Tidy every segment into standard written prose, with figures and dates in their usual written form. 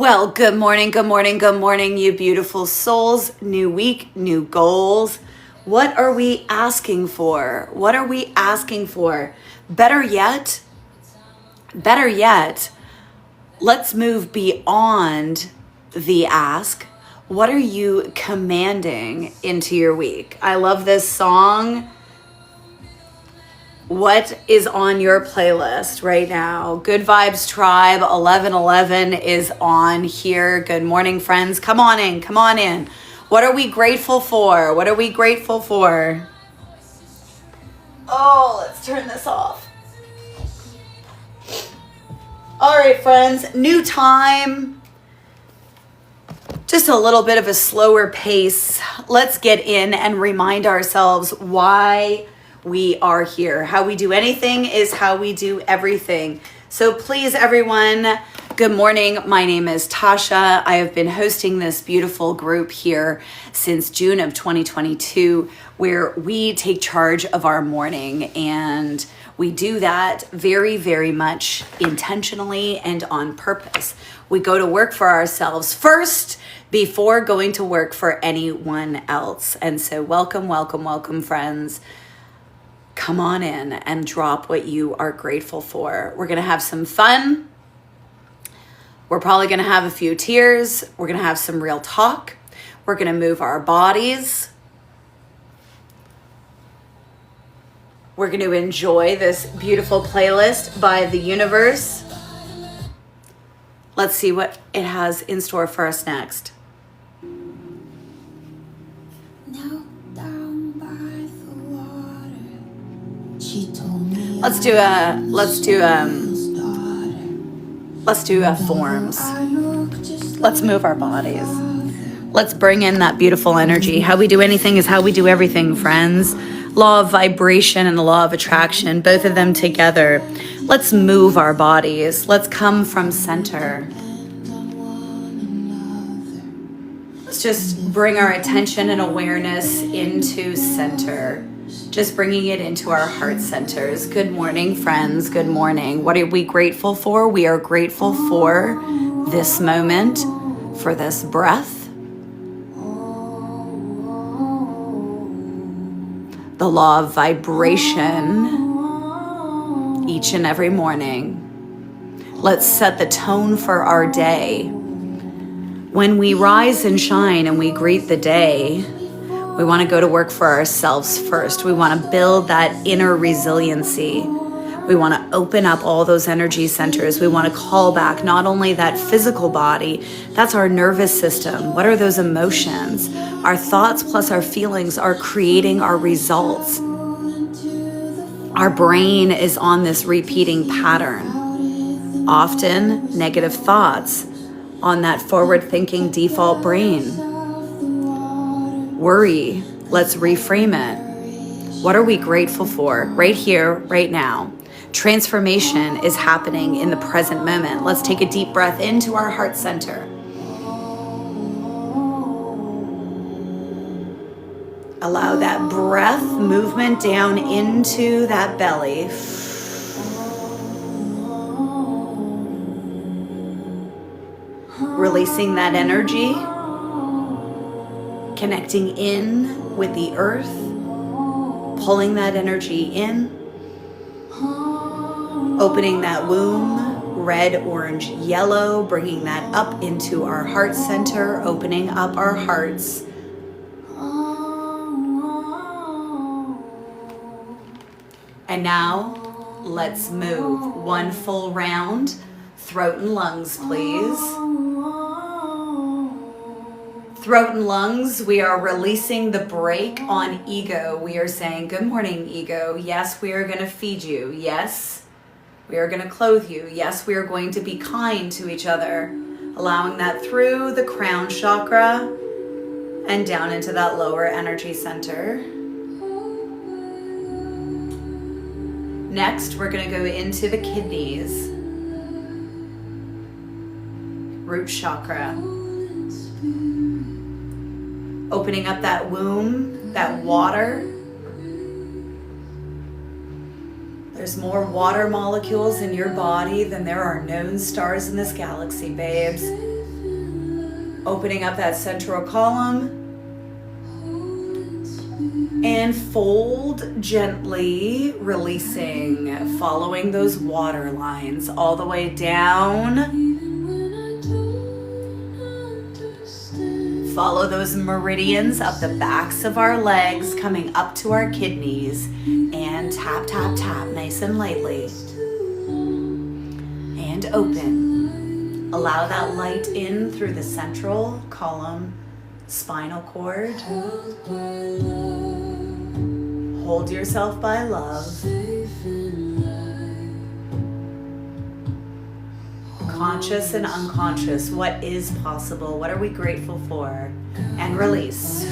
Well, good morning, good morning, good morning, you beautiful souls. New week, new goals. What are we asking for? What are we asking for? Better yet, let's move beyond the ask. What are you commanding into your week? I love this song. What is on your playlist right now? Good Vibes Tribe 1111 is on here. Good morning, friends. Come on in. Come on in. What are we grateful for? What are we grateful for? Oh, let's turn this off. All right, friends. New time. Just a little bit of a slower pace. Let's get in and remind ourselves why we are here. How we do anything is how we do everything. So please, everyone, good morning. My name is Tasha. I have been hosting this beautiful group here since June of 2022, where we take charge of our morning. And we do that very, very much intentionally and on purpose. We go to work for ourselves first before going to work for anyone else. And so welcome, welcome, welcome, friends. Come on in and drop what you are grateful for. We're going to have some fun. We're probably going to have a few tears. We're going to have some real talk. We're going to move our bodies. We're going to enjoy this beautiful playlist by the universe. Let's see what it has in store for us next. Let's do forms. Let's move our bodies. Let's bring in that beautiful energy. How we do anything is how we do everything, friends. Law of vibration and the law of attraction, both of them together. Let's move our bodies. Let's come from center. Let's just bring our attention and awareness into center. Just bringing it into our heart centers. Good morning, friends. Good morning. What are we grateful for? We are grateful for this moment, for this breath. The law of vibration each and every morning. Let's set the tone for our day. When we rise and shine and we greet the day, we want to go to work for ourselves first. We want to build that inner resiliency. We want to open up all those energy centers. We want to call back not only that physical body, that's our nervous system. What are those emotions? Our thoughts plus our feelings are creating our results. Our brain is on this repeating pattern. Often negative thoughts on that forward-thinking default brain. Worry, let's reframe it. What are we grateful for right here, right now? Transformation is happening in the present moment. Let's take a deep breath into our heart center. Allow that breath movement down into that belly. Releasing that energy. Connecting in with the earth, pulling that energy in, opening that womb, red, orange, yellow, bringing that up into our heart center, opening up our hearts. And now, let's move one full round, throat and lungs, please. Throat and lungs, we are releasing the brake on ego. We are saying, good morning, ego. Yes, we are going to feed you. Yes, we are going to clothe you. Yes, we are going to be kind to each other. Allowing that through the crown chakra and down into that lower energy center. Next, we're going to go into the kidneys. Root chakra. Opening up that womb, that water. There's more water molecules in your body than there are known stars in this galaxy, babes. Opening up that central column. And fold gently, releasing, following those water lines all the way down. Follow those meridians up the backs of our legs, coming up to our kidneys, and tap, tap, tap, nice and lightly. And open. Allow that light in through the central column, spinal cord. Hold yourself by love. Conscious and unconscious, what is possible? What are we grateful for? And release.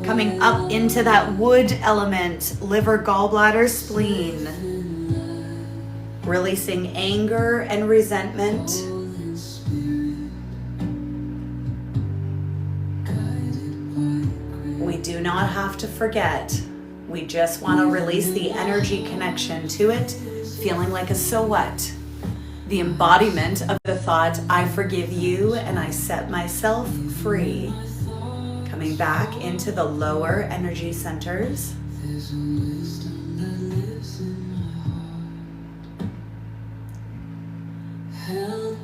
Coming up into that wood element, liver, gallbladder, spleen. Releasing anger and resentment. We do not have to forget. We just want to release the energy connection to it, feeling like a so what. The embodiment of the thought, I forgive you and I set myself free. Coming back into the lower energy centers.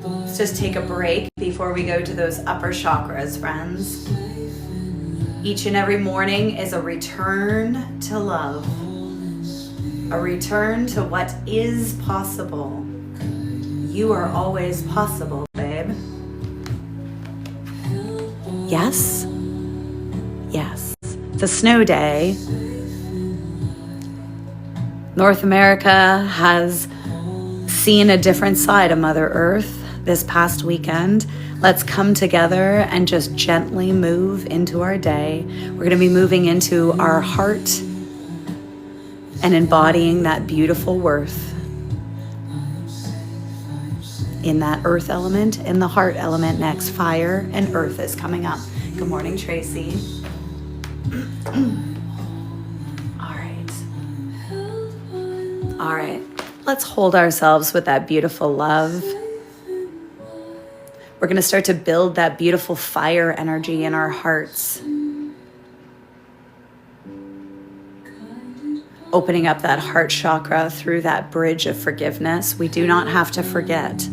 Let's just take a break before we go to those upper chakras, friends. Each and every morning is a return to love, a return to what is possible. You are always possible, babe. Yes? Yes. It's a snow day. North America has seen a different side of Mother Earth this past weekend. Let's come together and just gently move into our day. We're going to be moving into our heart and embodying that beautiful worth in that earth element, in the heart element next. Fire and earth is coming up. Good morning, Tracy. All right. Let's hold ourselves with that beautiful love. We're going to start to build that beautiful fire energy in our hearts. Opening up that heart chakra through that bridge of forgiveness. We do not have to forget.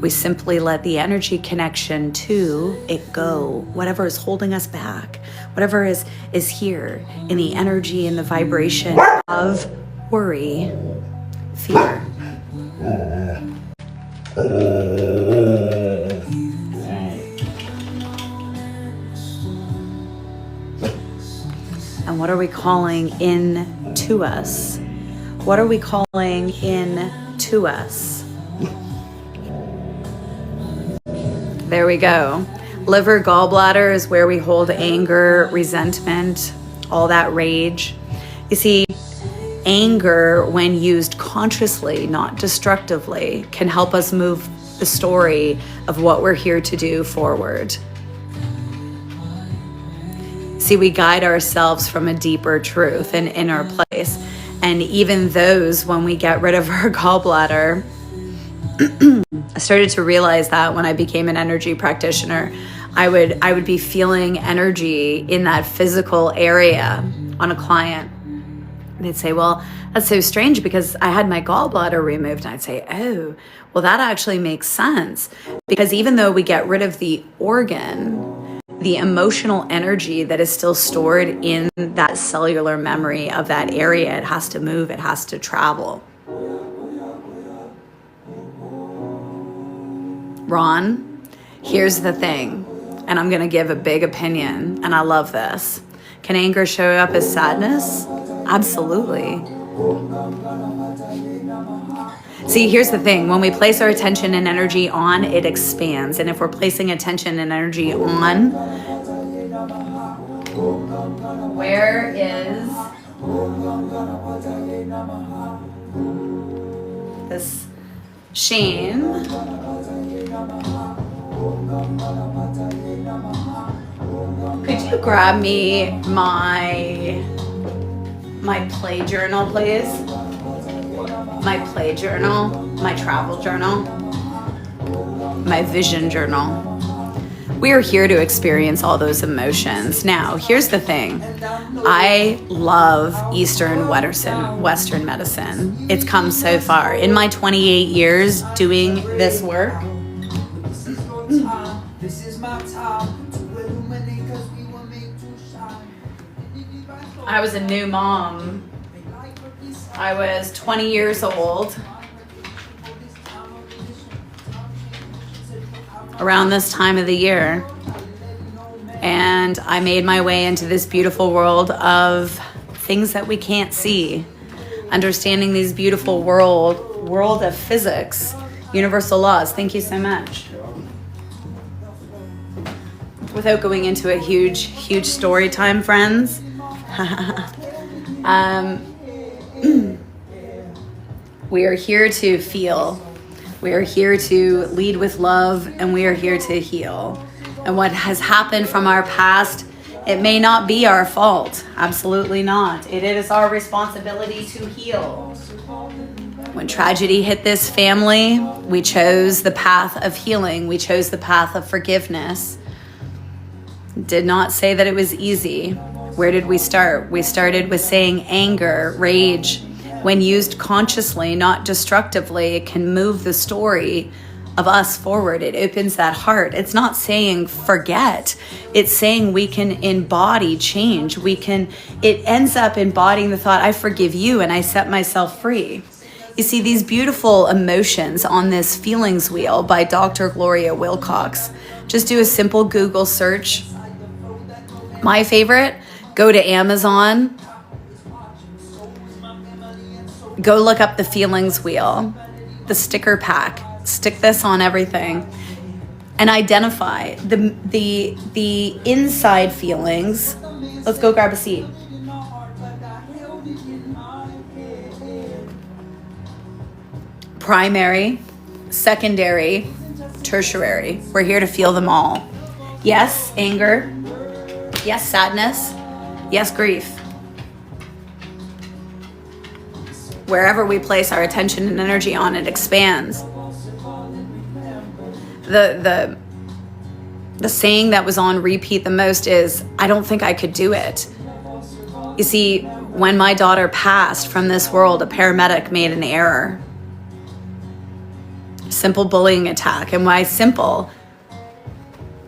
We simply let the energy connection to it go. Whatever is holding us back, whatever is here in the energy and the vibration of worry, fear. And what are we calling in to us? What are we calling in to us? There we go. Liver, gallbladder is where we hold anger, resentment, all that rage. You see, anger, when used consciously, not destructively, can help us move the story of what we're here to do forward. See, we guide ourselves from a deeper truth, an inner place. And even those, when we get rid of our gallbladder, I started to realize that when I became an energy practitioner, I would be feeling energy in that physical area on a client. And they'd say, well, that's so strange because I had my gallbladder removed. And I'd say, oh, well, that actually makes sense. Because even though we get rid of the organ, the emotional energy that is still stored in that cellular memory of that area, it has to move, it has to travel. Ron, here's the thing, and I'm going to give a big opinion, and I love this. Can anger show up as sadness? Absolutely. See, here's the thing. When we place our attention and energy on, it expands. And if we're placing attention and energy on, where is this shame? Could you grab me my play journal, please? My play journal, my travel journal. my vision journal. We are here to experience all those emotions. Now, here's the thing. I love Eastern Western medicine. It's come so far. In my 28 years doing this work, I was a new mom. I was 20 years old around this time of the year. And I made my way into this beautiful world of things that we can't see. Understanding these beautiful world of physics, universal laws. Thank you so much. Without going into a huge story time, friends. We are here to feel. We are here to lead with love, and we are here to heal. And what has happened from our past, it may not be our fault. Absolutely not. It is our responsibility to heal. When tragedy hit this family, we chose the path of healing. We chose the path of forgiveness. Did not say that it was easy. Where did we start? We started with saying anger, rage. When used consciously, not destructively, it can move the story of us forward. It opens that heart. It's not saying forget. It's saying we can embody change. It ends up embodying the thought, I forgive you and I set myself free. You see, these beautiful emotions on this feelings wheel by Dr. Gloria Wilcox. Just do a simple Google search. My favorite, go to Amazon. Go look up the feelings wheel, the sticker pack. Stick this on everything and identify the inside feelings. Let's go grab a seat. Primary, secondary, tertiary. We're here to feel them all. Yes, anger. Yes, sadness. Yes, grief. Wherever we place our attention and energy on, it expands. The saying that was on repeat the most is, I don't think I could do it. You see, when my daughter passed from this world, a paramedic made an error. Simple bullying attack. And why simple?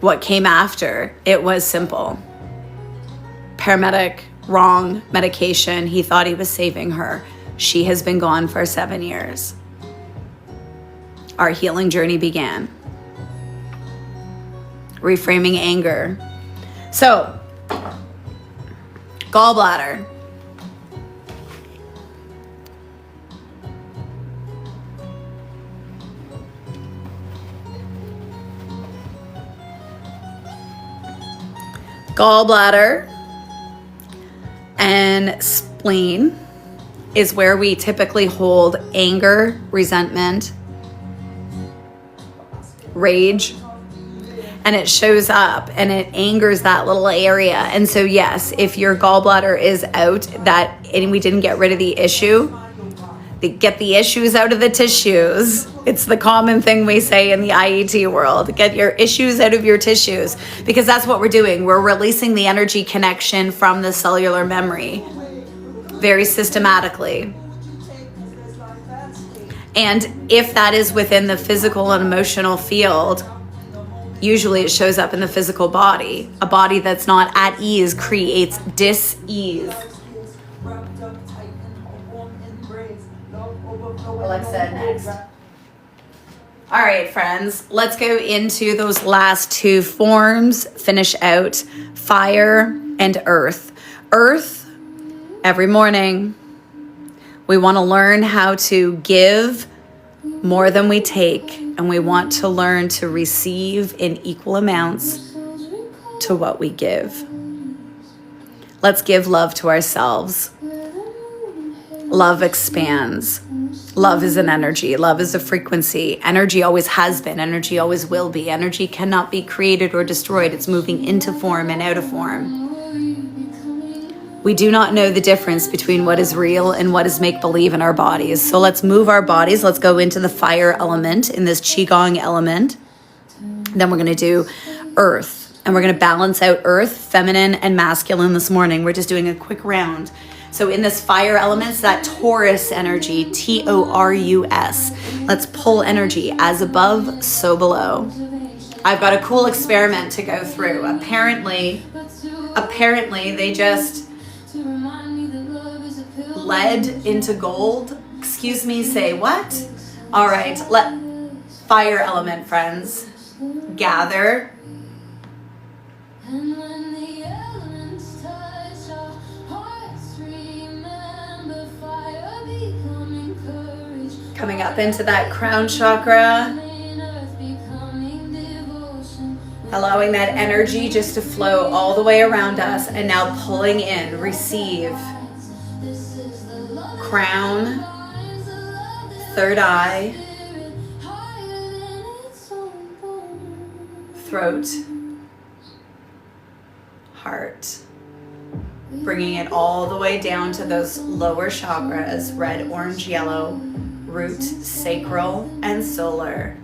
What came after? It was simple. Paramedic, wrong medication. He thought he was saving her. She has been gone for 7 years. Our healing journey began. Reframing anger. So, gallbladder. Gallbladder and spleen is where we typically hold anger, resentment, rage, and it shows up and it angers that little area. And so yes, if your gallbladder is out and we didn't get rid of the issue, get the issues out of the tissues. It's the common thing we say in the IET world. Get your issues out of your tissues, because that's what we're doing. We're releasing the energy connection from the cellular memory very systematically. And if that is within the physical and emotional field, usually it shows up in the physical body. A body that's not at ease creates dis-ease. Alexa, next. All right, friends, let's go into those last two forms, finish out fire and earth. Earth, every morning, we want to learn how to give more than we take, and we want to learn to receive in equal amounts to what we give. Let's give love to ourselves. Love expands. Love is an energy. Love is a frequency. Energy always has been. Energy always will be. Energy cannot be created or destroyed. It's moving into form and out of form. We do not know the difference between what is real and what is make-believe in our bodies. So let's move our bodies. Let's go into the fire element, in this Qigong element. Then we're going to do earth, and we're going to balance out earth, feminine and masculine this morning. We're just doing a quick round. So in this fire elements, that Taurus energy, Taurus, let's pull energy as above, so below. I've got a cool experiment to go through. Apparently they just lead into gold. Excuse me, say what? All right, let fire element friends gather. Coming up into that crown chakra. Allowing that energy just to flow all the way around us. And now pulling in, receive. Crown, third eye, throat, heart. Bringing it all the way down to those lower chakras, red, orange, yellow, root, sacral, and solar.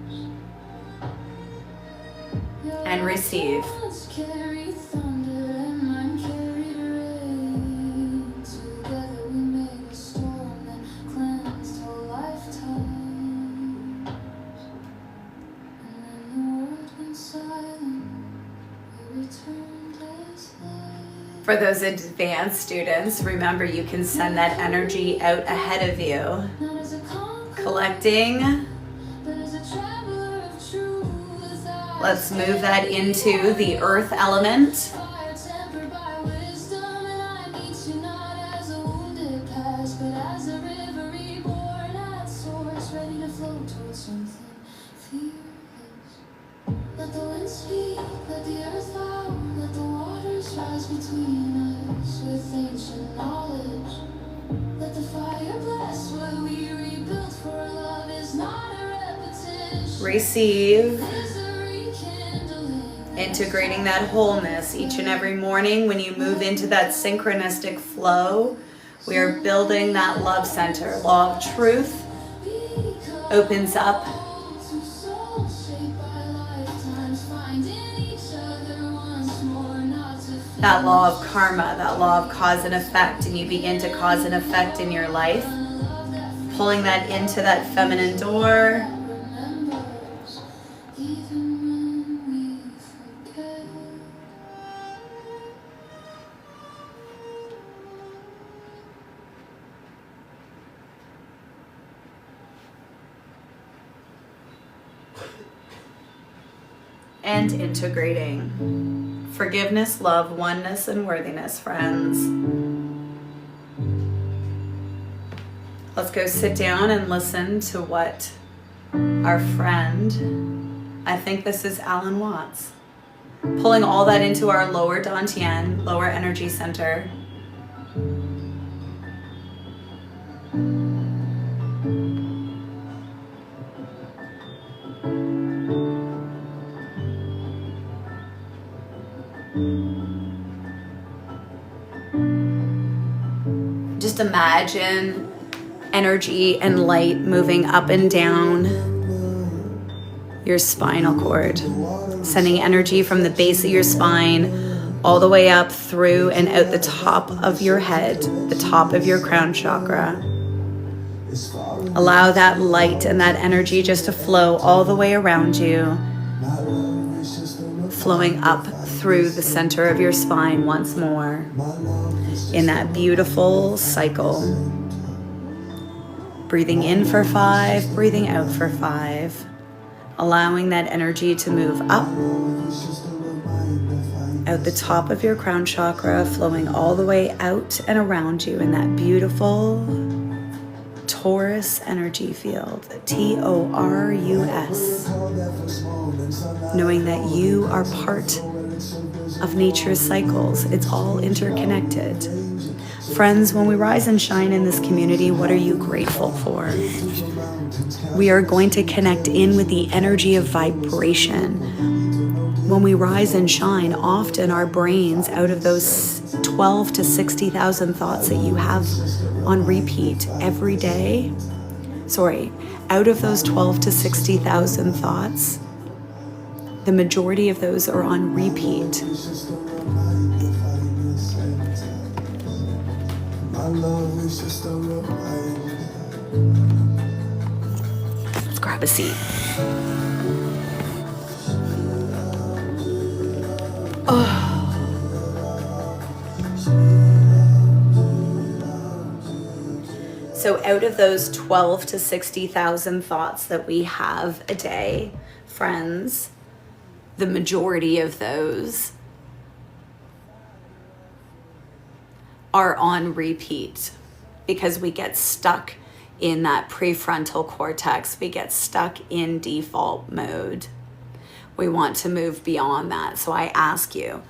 And receive. For those advanced students, remember you can send that energy out ahead of you. Collecting. Let's move that into the earth element. Receive. Integrating that wholeness each and every morning. When you move into that synchronistic flow, we are building that love center. Law of truth opens up. That law of karma, that law of cause and effect, and you begin to cause and effect in your life. Pulling that into that feminine door. And integrating forgiveness, love, oneness, and worthiness, friends. Let's go sit down and listen to what our friend, I think this is Alan Watts, pulling all that into our lower dantian, lower energy center. Just imagine energy and light moving up and down your spinal cord, sending energy from the base of your spine all the way up through and out the top of your head, the top of your crown chakra. Allow that light and that energy just to flow all the way around you, flowing up through the center of your spine once more in that beautiful cycle. Breathing in for 5, breathing out for 5, allowing that energy to move up out the top of your crown chakra, flowing all the way out and around you in that beautiful Taurus energy field, Taurus, knowing that you are part of nature's cycles. It's all interconnected. Friends, when we rise and shine in this community, what are you grateful for? We are going to connect in with the energy of vibration. When we rise and shine, often our brains, out of those 12 to 60,000 thoughts that you have on repeat every day, out of those 12 to 60,000 thoughts, The majority of those are on repeat. Let's grab a seat. Oh. So out of those 12 to 60,000 thoughts that we have a day, friends, the majority of those are on repeat because we get stuck in that prefrontal cortex. We get stuck in default mode. We want to move beyond that. So I ask you,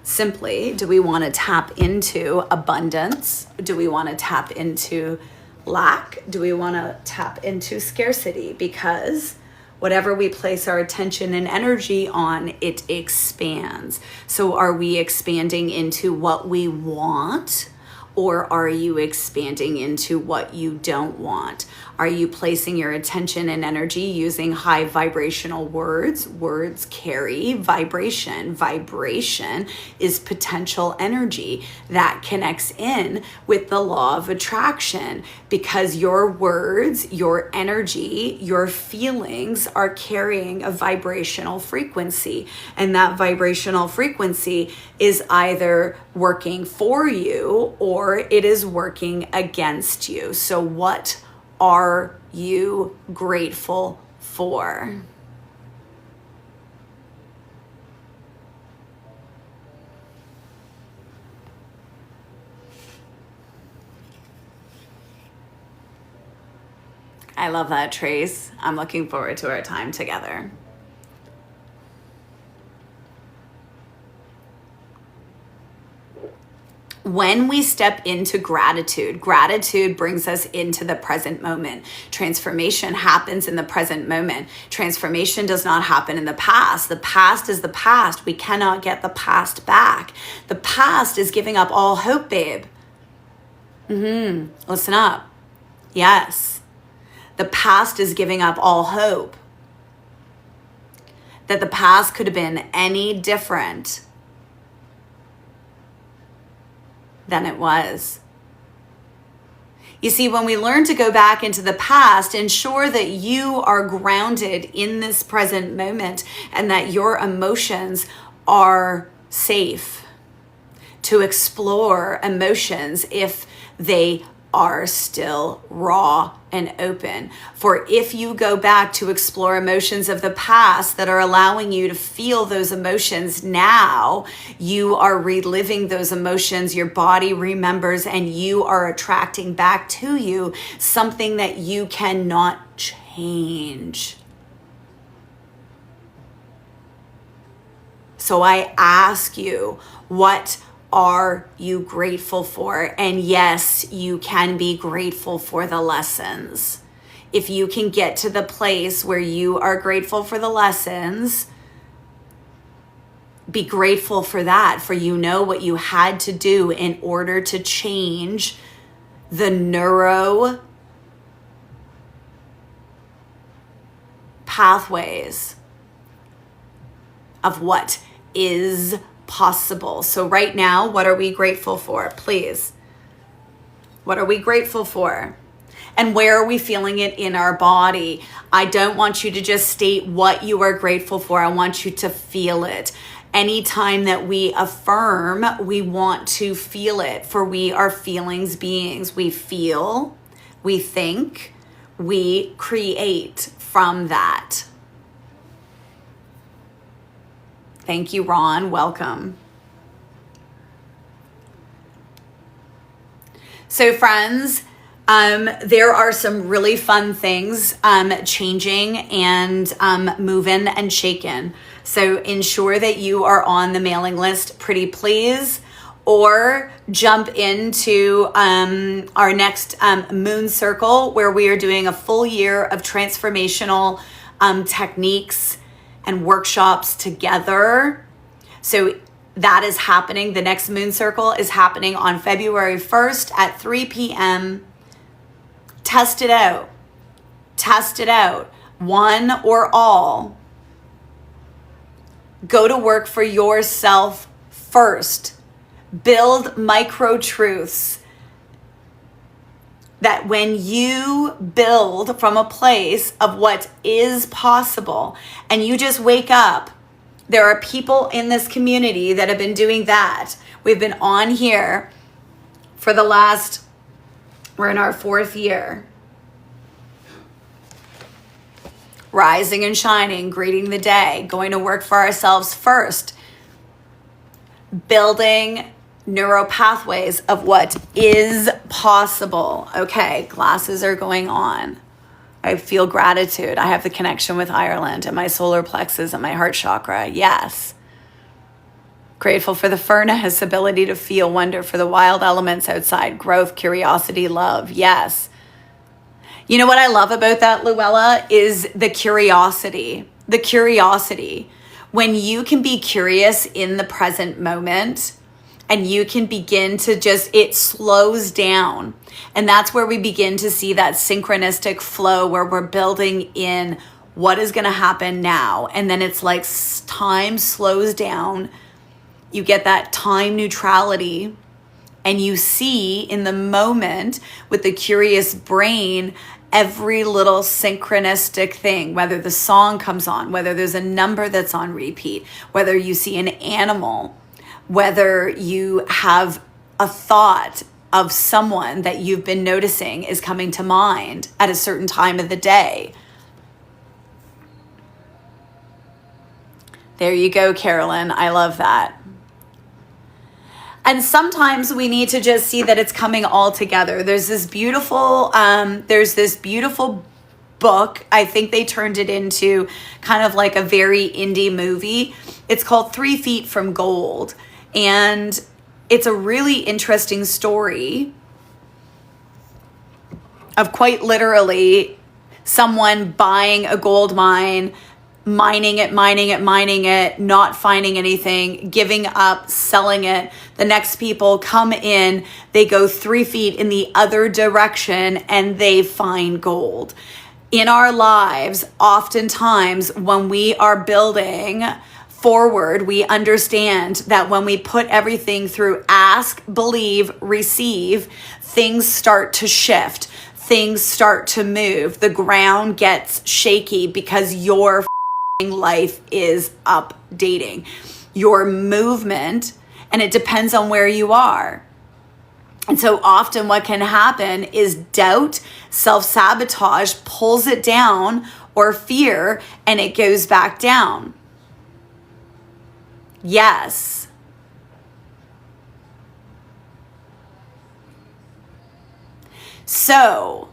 simply, do we want to tap into abundance? Do we want to tap into lack? Do we want to tap into scarcity? Because whatever we place our attention and energy on, it expands. So are we expanding into what we want? Or are you expanding into what you don't want? Are you placing your attention and energy using high vibrational words? Words carry vibration. Vibration is potential energy that connects in with the law of attraction, because your words, your energy, your feelings are carrying a vibrational frequency. And that vibrational frequency is either working for you or it is working against you. So what are you grateful for? I love that, Trace. I'm looking forward to our time together. When we step into gratitude, gratitude brings us into the present moment. Transformation happens in the present moment. Transformation does not happen in the past. The past is the past. We cannot get the past back. The past is giving up all hope, babe. Listen up. Yes. The past is giving up all hope. That the past could have been any different than it was. You see, when we learn to go back into the past, ensure that you are grounded in this present moment and that your emotions are safe to explore emotions if they are still raw and open. For if you go back to explore emotions of the past that are allowing you to feel those emotions now, you are reliving those emotions, your body remembers, and you are attracting back to you something that you cannot change. So I ask you, what are you grateful for? And yes, you can be grateful for the lessons. If you can get to the place where you are grateful for the lessons, be grateful for that, for you know what you had to do in order to change the neuro pathways of what is possible. So right now, what are we grateful for? Please. What are we grateful for? And where are we feeling it in our body? I don't want you to just state what you are grateful for. I want you to feel it. Anytime that we affirm, we want to feel it, for we are feelings beings. We feel, we think, we create from that. Thank you, Ron. Welcome. So friends, there are some really fun things changing and moving and shaking. So ensure that you are on the mailing list, pretty please, or jump into our next moon circle, where we are doing a full year of transformational techniques and workshops together. So that is happening. The next moon circle is happening on February 1st at 3 p.m. Test it out. Test it out. One or all. Go to work for yourself first. Build micro truths that when you build from a place of what is possible and you just wake up, there are people in this community that have been doing that. We've been on here for we're in our 4th year. Rising and shining, greeting the day, going to work for ourselves first, building neural pathways of what is possible. Okay, glasses are going on. I feel gratitude. I have the connection with Ireland and my solar plexus and my heart chakra. Yes. Grateful for the furnace, ability to feel wonder for the wild elements outside, growth, curiosity, love. Yes. You know what I love about that, Luella, is the curiosity. The curiosity. When you can be curious in the present moment and you can begin to it slows down. And that's where we begin to see that synchronistic flow where we're building in what is going to happen now. And then it's like time slows down. You get that time neutrality. And you see in the moment with the curious brain every little synchronistic thing, whether the song comes on, whether there's a number that's on repeat, whether you see an animal, whether you have a thought of someone that you've been noticing is coming to mind at a certain time of the day. There you go, Carolyn. I love that. And sometimes we need to just see that it's coming all together. There's this beautiful book. I think they turned it into kind of like a very indie movie. It's called 3 Feet from Gold. And it's a really interesting story of quite literally someone buying a gold mine, mining it, not finding anything, giving up, selling it. The next people come in, they go 3 feet in the other direction and they find gold. In our lives, oftentimes when we are building forward, we understand that when we put everything through ask, believe, receive, things start to shift. Things start to move. The ground gets shaky because your life is updating. Your movement, and it depends on where you are. And so often what can happen is doubt, self-sabotage pulls it down, or fear, and it goes back down. Yes. So,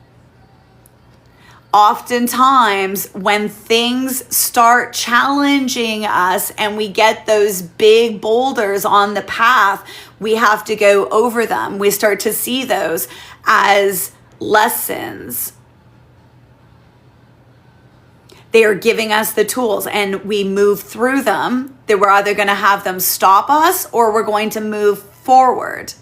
oftentimes when things start challenging us and we get those big boulders on the path, we have to go over them. We start to see those as lessons. They are giving us the tools and we move through them. That we're either going to have them stop us or we're going to move forward.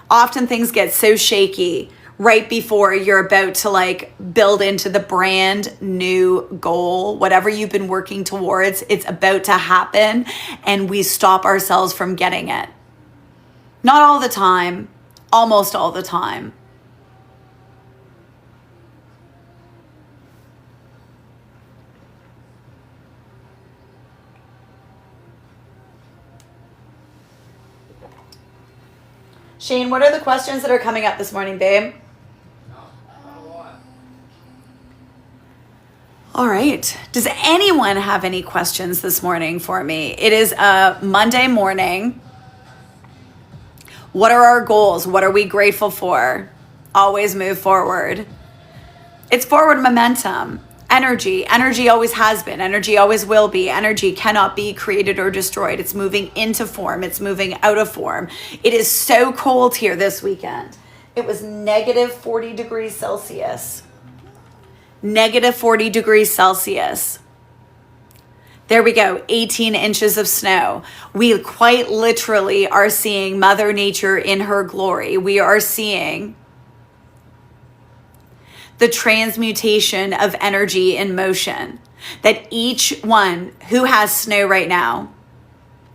Often things get so shaky right before you're about to build into the brand new goal, whatever you've been working towards, it's about to happen and we stop ourselves from getting it. Not all the time, almost all the time. Shane, what are the questions that are coming up this morning, babe? All right. Does anyone have any questions this morning for me? It is a Monday morning. What are our goals? What are we grateful for? Always move forward. It's forward momentum. Energy. Energy always has been. Energy always will be. Energy cannot be created or destroyed. It's moving into form. It's moving out of form. It is so cold here this weekend. It was negative 40 degrees Celsius. Negative 40 degrees Celsius. There we go, 18 inches of snow. We quite literally are seeing Mother Nature in her glory. We are seeing the transmutation of energy in motion. that each one who has snow right now,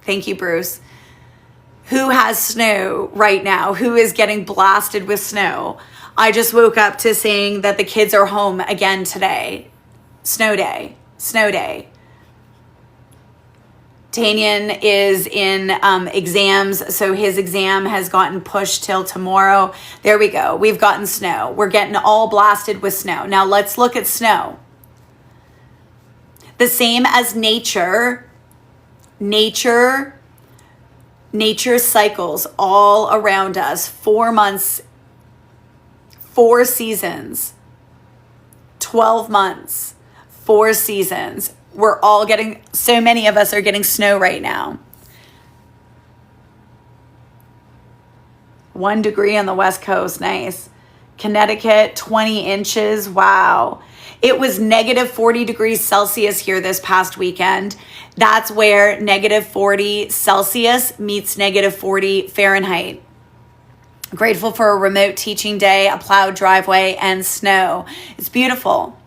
thank you, Bruce, who has snow right now, who is getting blasted with snow. I just woke up to saying that the kids are home again today. Snow day, snow day. Dantian is in exams, so his exam has gotten pushed till tomorrow. There we go. We've gotten snow. We're getting all blasted with snow. Now let's look at snow. The same as nature. Nature cycles all around us. 4 months, 4 seasons, 12 months, 4 seasons. We're all getting, so many of us are getting snow right now. 1 degree on the West Coast, nice. Connecticut, 20 inches, wow. It was negative 40 degrees Celsius here this past weekend. That's where negative 40 Celsius meets negative 40 Fahrenheit. Grateful for a remote teaching day, a plowed driveway, and snow. It's beautiful.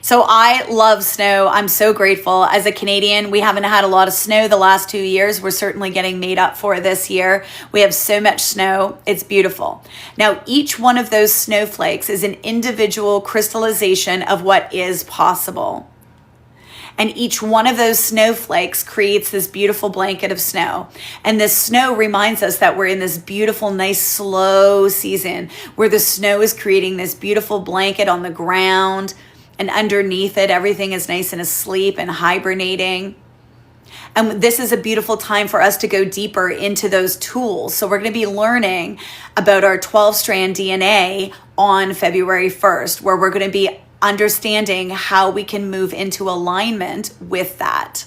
So I love snow. I'm so grateful. As a Canadian, we haven't had a lot of snow the last 2 years. We're certainly getting made up for this year. We have so much snow. It's beautiful. Now, each one of those snowflakes is an individual crystallization of what is possible. And each one of those snowflakes creates this beautiful blanket of snow. And this snow reminds us that we're in this beautiful, nice, slow season where the snow is creating this beautiful blanket on the ground. And underneath it, everything is nice and asleep and hibernating. And this is a beautiful time for us to go deeper into those tools. So we're going to be learning about our 12-strand DNA on February 1st, where we're going to be understanding how we can move into alignment with that.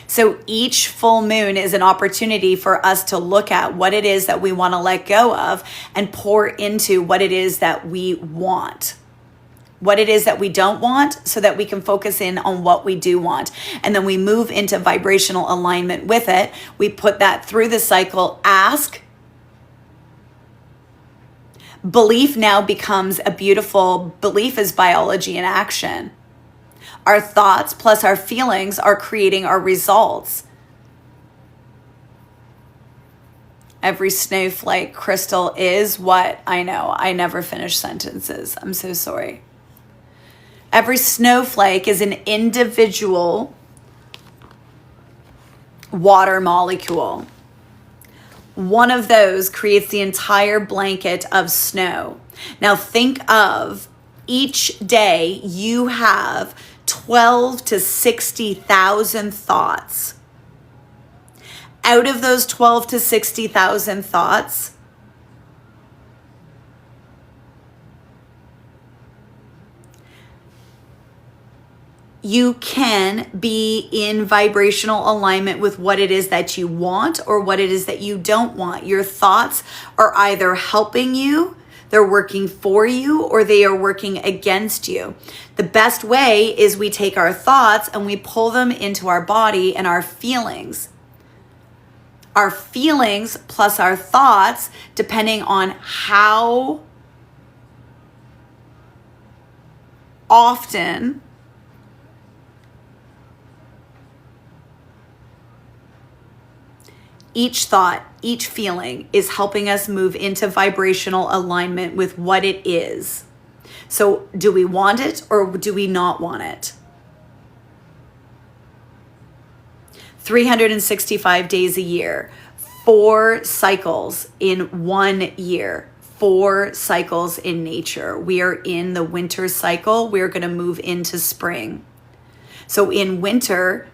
So each full moon is an opportunity for us to look at what it is that we want to let go of and pour into what it is that we want. What it is that we don't want, so that we can focus in on what we do want. And then we move into vibrational alignment with it. We put that through the cycle. Ask. Belief now becomes a beautiful, belief is biology in action. Our thoughts plus our feelings are creating our results. Every snowflake crystal is what? I know. I never finish sentences. I'm so sorry. Every snowflake is an individual water molecule. One of those creates the entire blanket of snow. Now think of each day you have 12 to 60,000 thoughts. Out of those 12 to 60,000 thoughts, you can be in vibrational alignment with what it is that you want or what it is that you don't want. Your thoughts are either helping you, they're working for you, or they are working against you. The best way is we take our thoughts and we pull them into our body and our feelings. Our feelings plus our thoughts, depending on how often each thought, each feeling is helping us move into vibrational alignment with what it is. So do we want it or do we not want it? 365 days a year, 4 cycles in 1 year, 4 cycles in nature. We are in the winter cycle. We're going to move into spring. So in winter,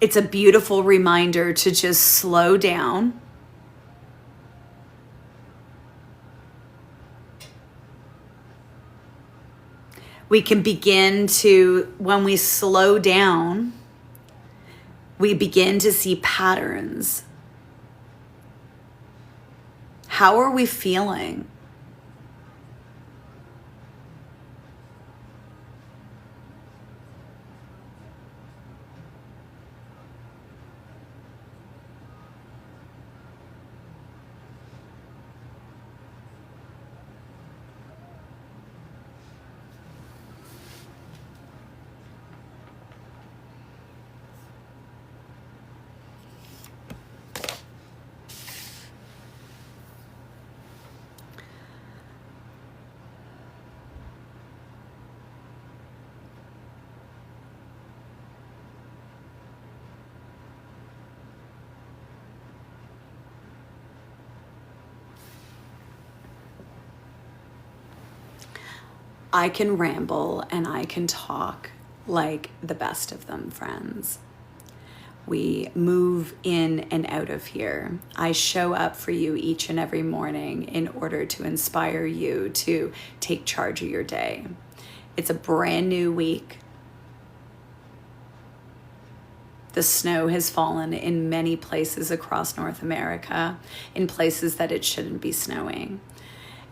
it's a beautiful reminder to just slow down. We can begin to, when we slow down, we begin to see patterns. How are we feeling? I can ramble and I can talk like the best of them, friends. We move in and out of here. I show up for you each and every morning in order to inspire you to take charge of your day. It's a brand new week. The snow has fallen in many places across North America, in places that it shouldn't be snowing.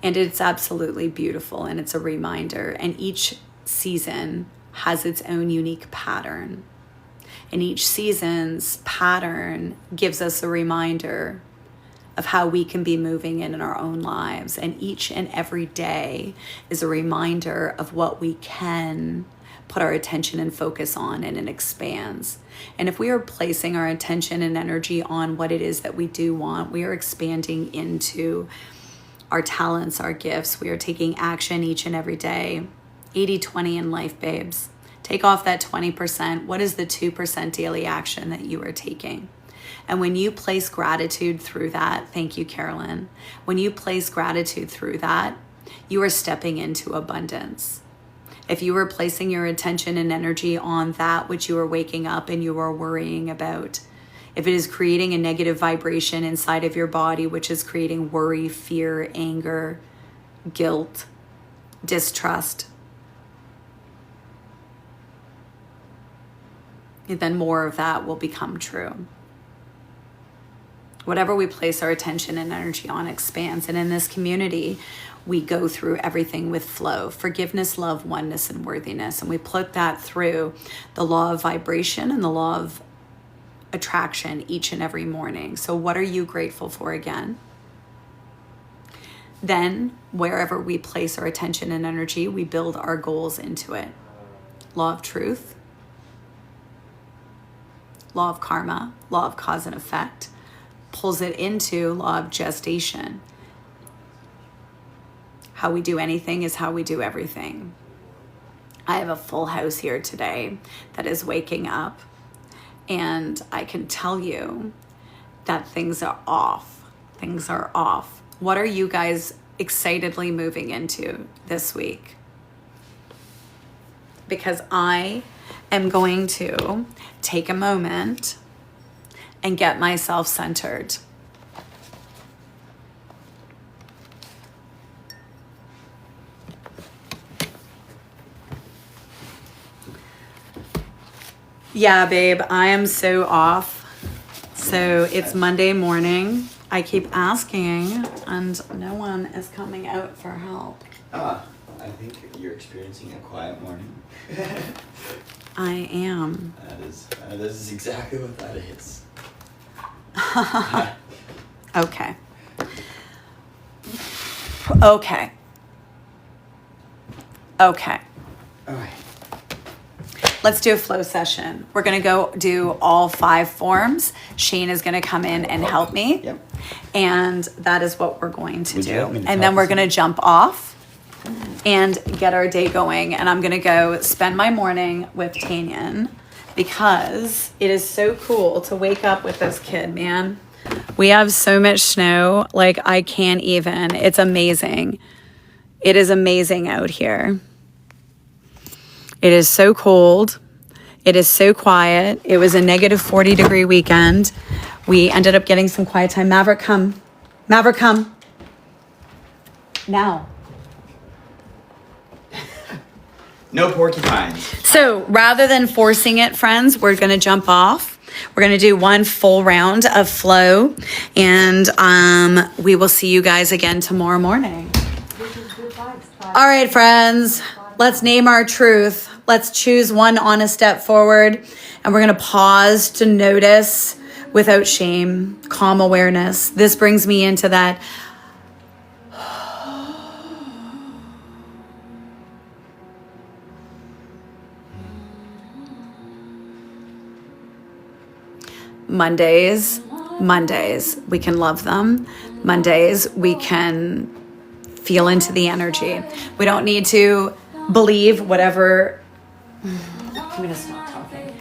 And it's absolutely beautiful, and it's a reminder. And each season has its own unique pattern. And each season's pattern gives us a reminder of how we can be moving in our own lives. And each and every day is a reminder of what we can put our attention and focus on, and it expands. And if we are placing our attention and energy on what it is that we do want, we are expanding into our talents, our gifts. We are taking action each and every day. 80-20 in life, babes. Take off that 20%. What is the 2% daily action that you are taking? And when you place gratitude through that, thank you, Carolyn. When you place gratitude through that, you are stepping into abundance. If you are placing your attention and energy on that which you are waking up and you are worrying about, if it is creating a negative vibration inside of your body, which is creating worry, fear, anger, guilt, distrust, then more of that will become true. Whatever we place our attention and energy on expands. And in this community, we go through everything with flow, forgiveness, love, oneness, and worthiness. And we put that through the law of vibration and the law of attraction each and every morning. So what are you grateful for again? Then wherever we place our attention and energy, we build our goals into it. Law of truth, law of karma, law of cause and effect, pulls it into law of gestation. How we do anything is how we do everything. I have a full house here today that is waking up, and I can tell you that things are off. Things are off. What are you guys excitedly moving into this week? Because I am going to take a moment and get myself centered. Yeah, babe, I am so off. So it's Monday morning. I keep asking and no one is coming out for help. I think you're experiencing a quiet morning. I am. That is exactly what that is. Okay. Okay. Okay. All right. Let's do a flow session. We're going to go do all 5 forms. Shane is going to come in and help me. Yep. And that is what we're going to Would you do. like me to And talk then we're to going to jump off and get our day going. And I'm going to go spend my morning with Tanyan because it is so cool to wake up with this kid, man. We have so much snow. Like, I can't even. It's amazing. It is amazing out here. It is so cold. It is so quiet. It was a negative 40-degree weekend. We ended up getting some quiet time. Maverick, come. Maverick, come. Now. No porcupines. So rather than forcing it, friends, we're going to jump off. We're going to do one full round of flow. And we will see you guys again tomorrow morning. All right, friends. Let's name our truth. Let's choose one honest step forward. And we're going to pause to notice without shame, calm awareness. This brings me into that Mondays, we can love them. Mondays, we can feel into the energy. We don't need to believe whatever. I'm going to stop talking.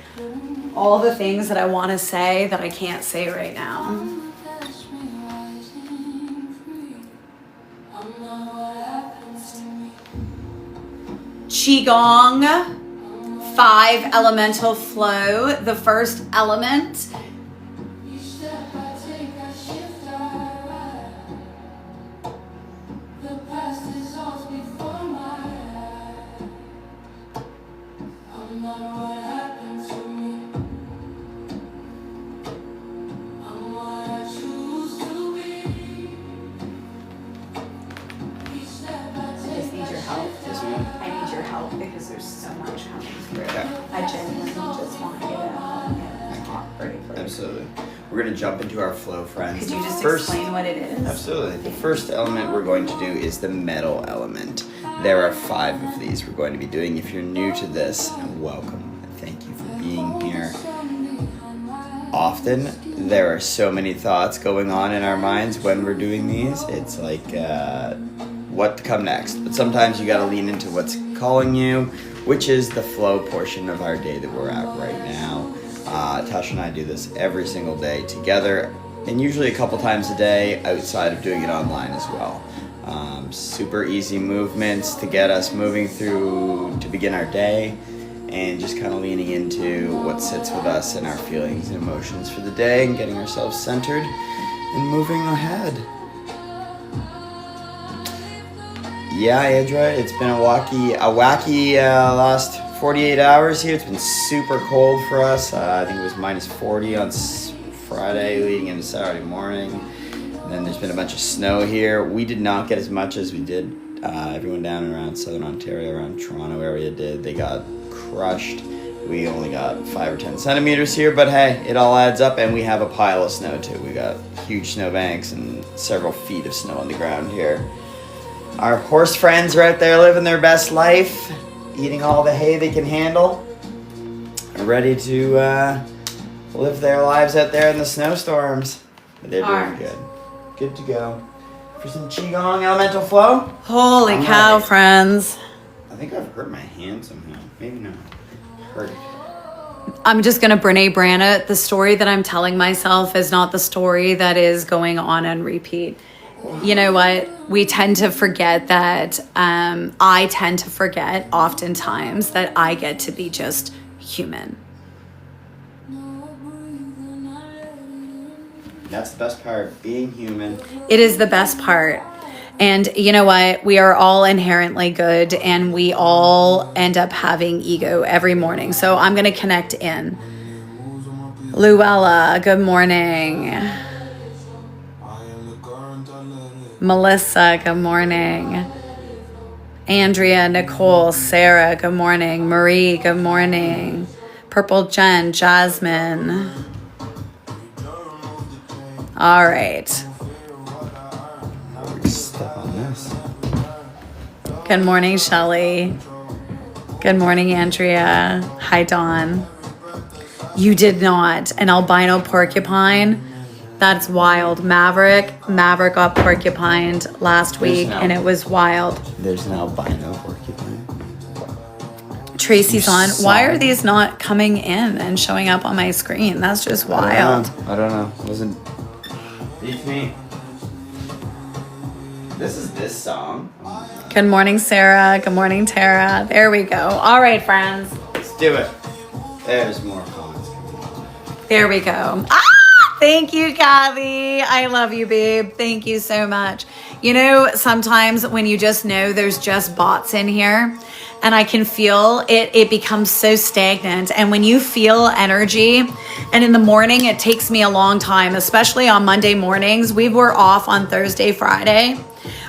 All the things that I want to say that I can't say right now. Qigong 5 elemental flow. The first element because there's so much coming through. Okay. I genuinely just want to get it out and get it hot pretty quick. Absolutely. We're going to jump into our flow, friends. Could you just First, explain what it is? Absolutely. The first element we're going to do is the metal element. There are 5 of these we're going to be doing. If you're new to this, welcome. Thank you for being here. Often, there are so many thoughts going on in our minds when we're doing these. It's like, what to come next. But sometimes you got to lean into what's calling you, which is the flow portion of our day that we're at right now. Tasha and I do this every single day together, and usually a couple times a day outside of doing it online as well. Super easy movements to get us moving through to begin our day, and just kind of leaning into what sits with us and our feelings and emotions for the day, and getting ourselves centered and moving ahead. Yeah, Andra, it's been a wacky last 48 hours here. It's been super cold for us. I think it was minus 40 on Friday leading into Saturday morning. And then there's been a bunch of snow here. We did not get as much as we did. Everyone down and around Southern Ontario, around Toronto area did. They got crushed. We only got 5 or 10 centimeters here, but hey, it all adds up, and we have a pile of snow too. We got huge snow banks and several feet of snow on the ground here. Our horse friends are out there living their best life, eating all the hay they can handle, ready to live their lives out there in the snowstorms. They're doing good. Good to go. For some Qigong elemental flow. Holy cow, friends. I think I've hurt my hand somehow. Maybe not. Hurt. I'm just going to Brene Brown it. The story that I'm telling myself is not the story that is going on and repeat. You know what? We tend to forget that, I tend to forget oftentimes that I get to be just human. That's the best part, being human. It is the best part. And you know what? We are all inherently good, and we all end up having ego every morning. So I'm going to connect in. Luella, good morning. Melissa, good morning. Andrea, Nicole, Sarah, good morning. Marie, good morning. Purple Jen, Jasmine. All right. Step on this. Good morning, Shelley. Good morning, Andrea. Hi, Dawn. You did not. An albino porcupine. That's wild. Maverick got porcupined last week, and it was wild. There's an albino porcupine. Tracy's on. Why are these not coming in and showing up on my screen? That's just wild. I don't know. It wasn't. Beats me. This is this song. Good morning, Sarah. Good morning, Tara. There we go. All right, friends. Let's do it. There's more comments. There we go. Thank you, Kathy. I love you, babe. Thank you so much. You know, sometimes when you just know there's just bots in here, and I can feel it becomes so stagnant. And when you feel energy, and in the morning, it takes me a long time, especially on Monday mornings. We were off on Thursday, Friday.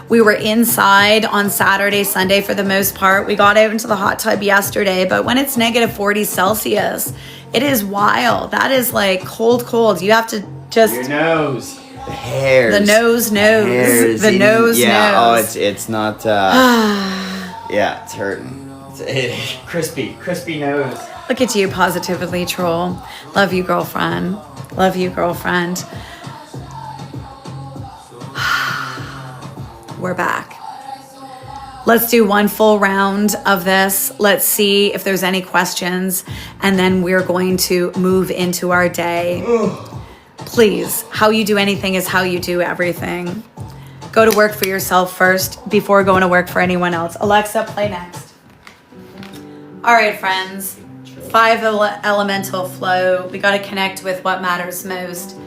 We were inside on Saturday, Sunday for the most part. We got out into the hot tub yesterday, but when it's negative 40 Celsius, it is wild. That is like cold. You have to just... Your nose. The hairs. The nose. Hairs. The nose. Yeah, it's not... yeah, it's hurting. It's crispy nose. Look at you, positively troll. Love you, girlfriend. We're back. Let's do one full round of this. Let's see if there's any questions, and then we're going to move into our day. Please, how you do anything is how you do everything. Go to work for yourself first before going to work for anyone else. Alexa, play next. All right, friends. 5 elemental flow. We got to connect with what matters most.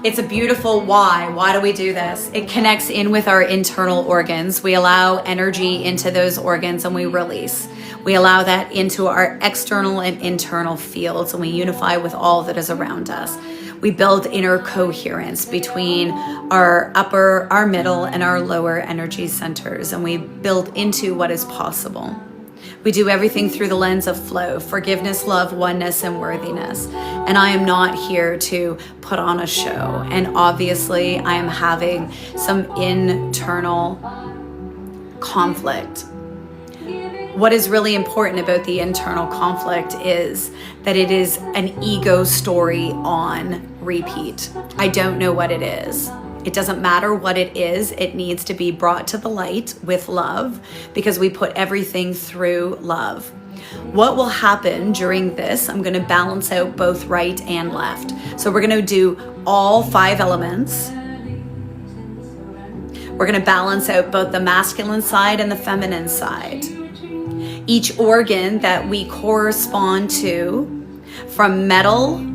It's a beautiful why. Why do we do this? It connects in with our internal organs. We allow energy into those organs and we release. We allow that into our external and internal fields and we unify with all that is around us. We build inner coherence between our upper, our middle, and our lower energy centers, and we build into what is possible. We do everything through the lens of flow, forgiveness, love, oneness, and worthiness. And I am not here to put on a show. And obviously, I am having some internal conflict. What is really important about the internal conflict is that it is an ego story on repeat. I don't know what it is. It doesn't matter what it is. It needs to be brought to the light with love because we put everything through love. What will happen during this, I'm going to balance out both right and left. So we're going to do all 5 elements. We're going to balance out both the masculine side and the feminine side. Each organ that we correspond to, from metal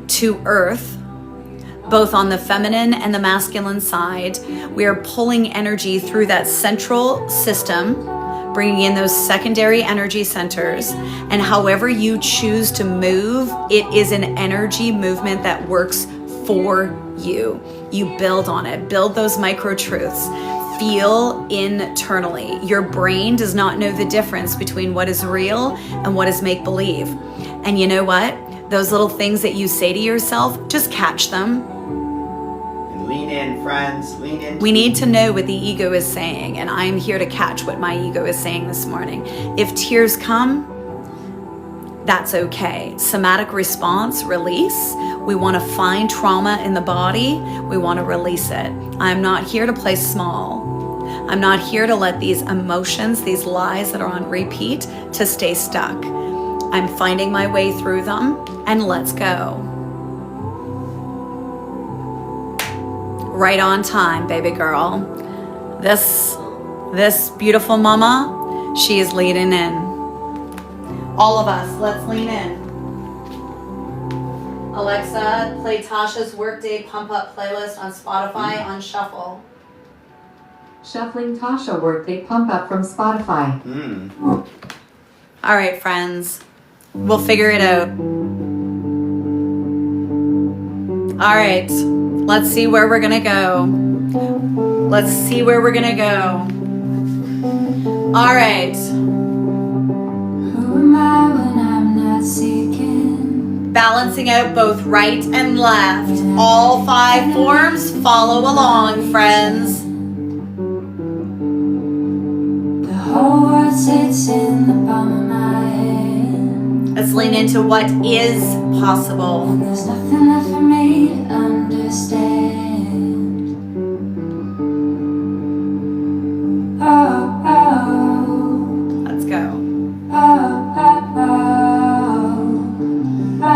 to earth, both on the feminine and the masculine side, we are pulling energy through that central system, bringing in those secondary energy centers. And however you choose to move, it is an energy movement that works for you. You build on it, build those micro truths. Feel internally. Your brain does not know the difference between what is real and what is make-believe. And you know what? Those little things that you say to yourself, just catch them. And lean in, friends. Lean in. We need to know what the ego is saying, and I'm here to catch what my ego is saying this morning. If tears come, that's okay. Somatic response, release. We want to find trauma in the body. We want to release it. I'm not here to play small. I'm not here to let these emotions, these lies that are on repeat, to stay stuck. I'm finding my way through them, and let's go. Right on time, baby girl. This beautiful mama, she is leading in. All of us, let's lean in. Alexa, play Tasha's Workday Pump Up playlist on Spotify on Shuffle. Shuffling Tasha Workday Pump Up from Spotify. All right, friends. We'll figure it out. All right. Let's see where we're going to go. Let's see where we're going to go. All right. Who am I when I'm not seeking? Balancing out both right and left. All 5 forms. Follow along, friends. The whole world sits in the palm of my hand. Let's lean into what is possible. And there's nothing left for me to understand. Oh, oh, Let's go. oh, oh, oh, oh,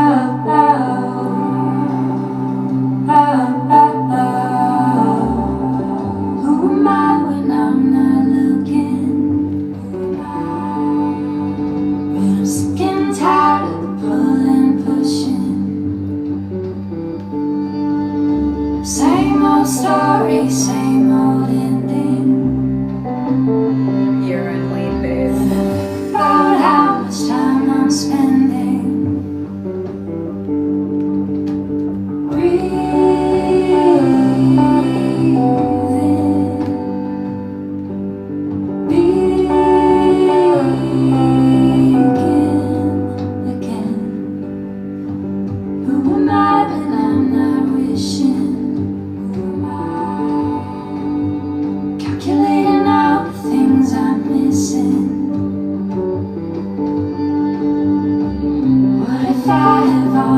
oh, oh. Who am I when I'm not looking? Who am I? When I'm sick and tired of the pull and pushing. Same old story, same old ending. You're in lead, babe. About how much time I'm spending.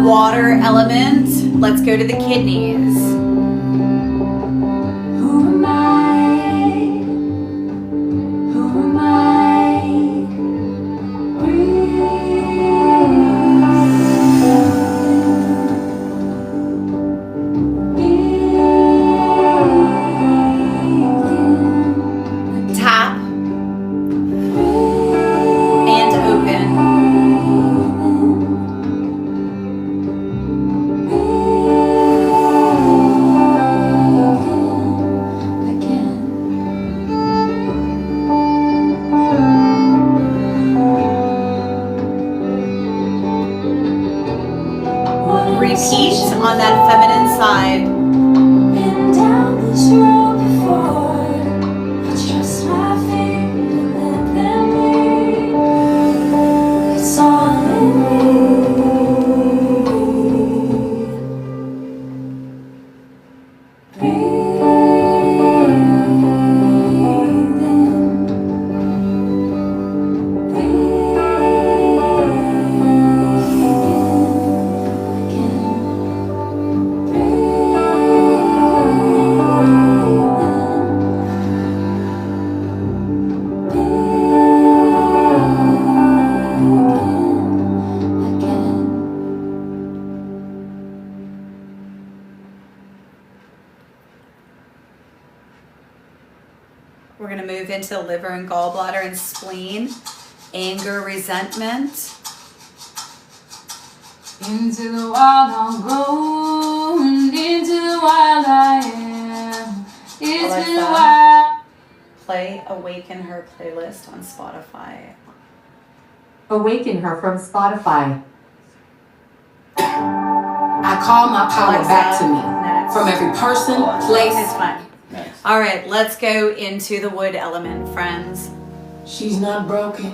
Water element. Let's go to the kidneys. Who am I? Who am I? Tap repeat on that feminine side. Been down this road before. I trust my feet and let them lead. It's all in me. We're going to move into the liver and gallbladder and spleen, anger, resentment. Into the wild I'll go, and into the wild I am. It's like been a that. while. Play Awaken Her playlist on Spotify. Awaken Her from Spotify. I call my power Alexa, back to me next. from every person, place. It's fun. Nice. All right, let's go into the wood element, friends. She's not broken.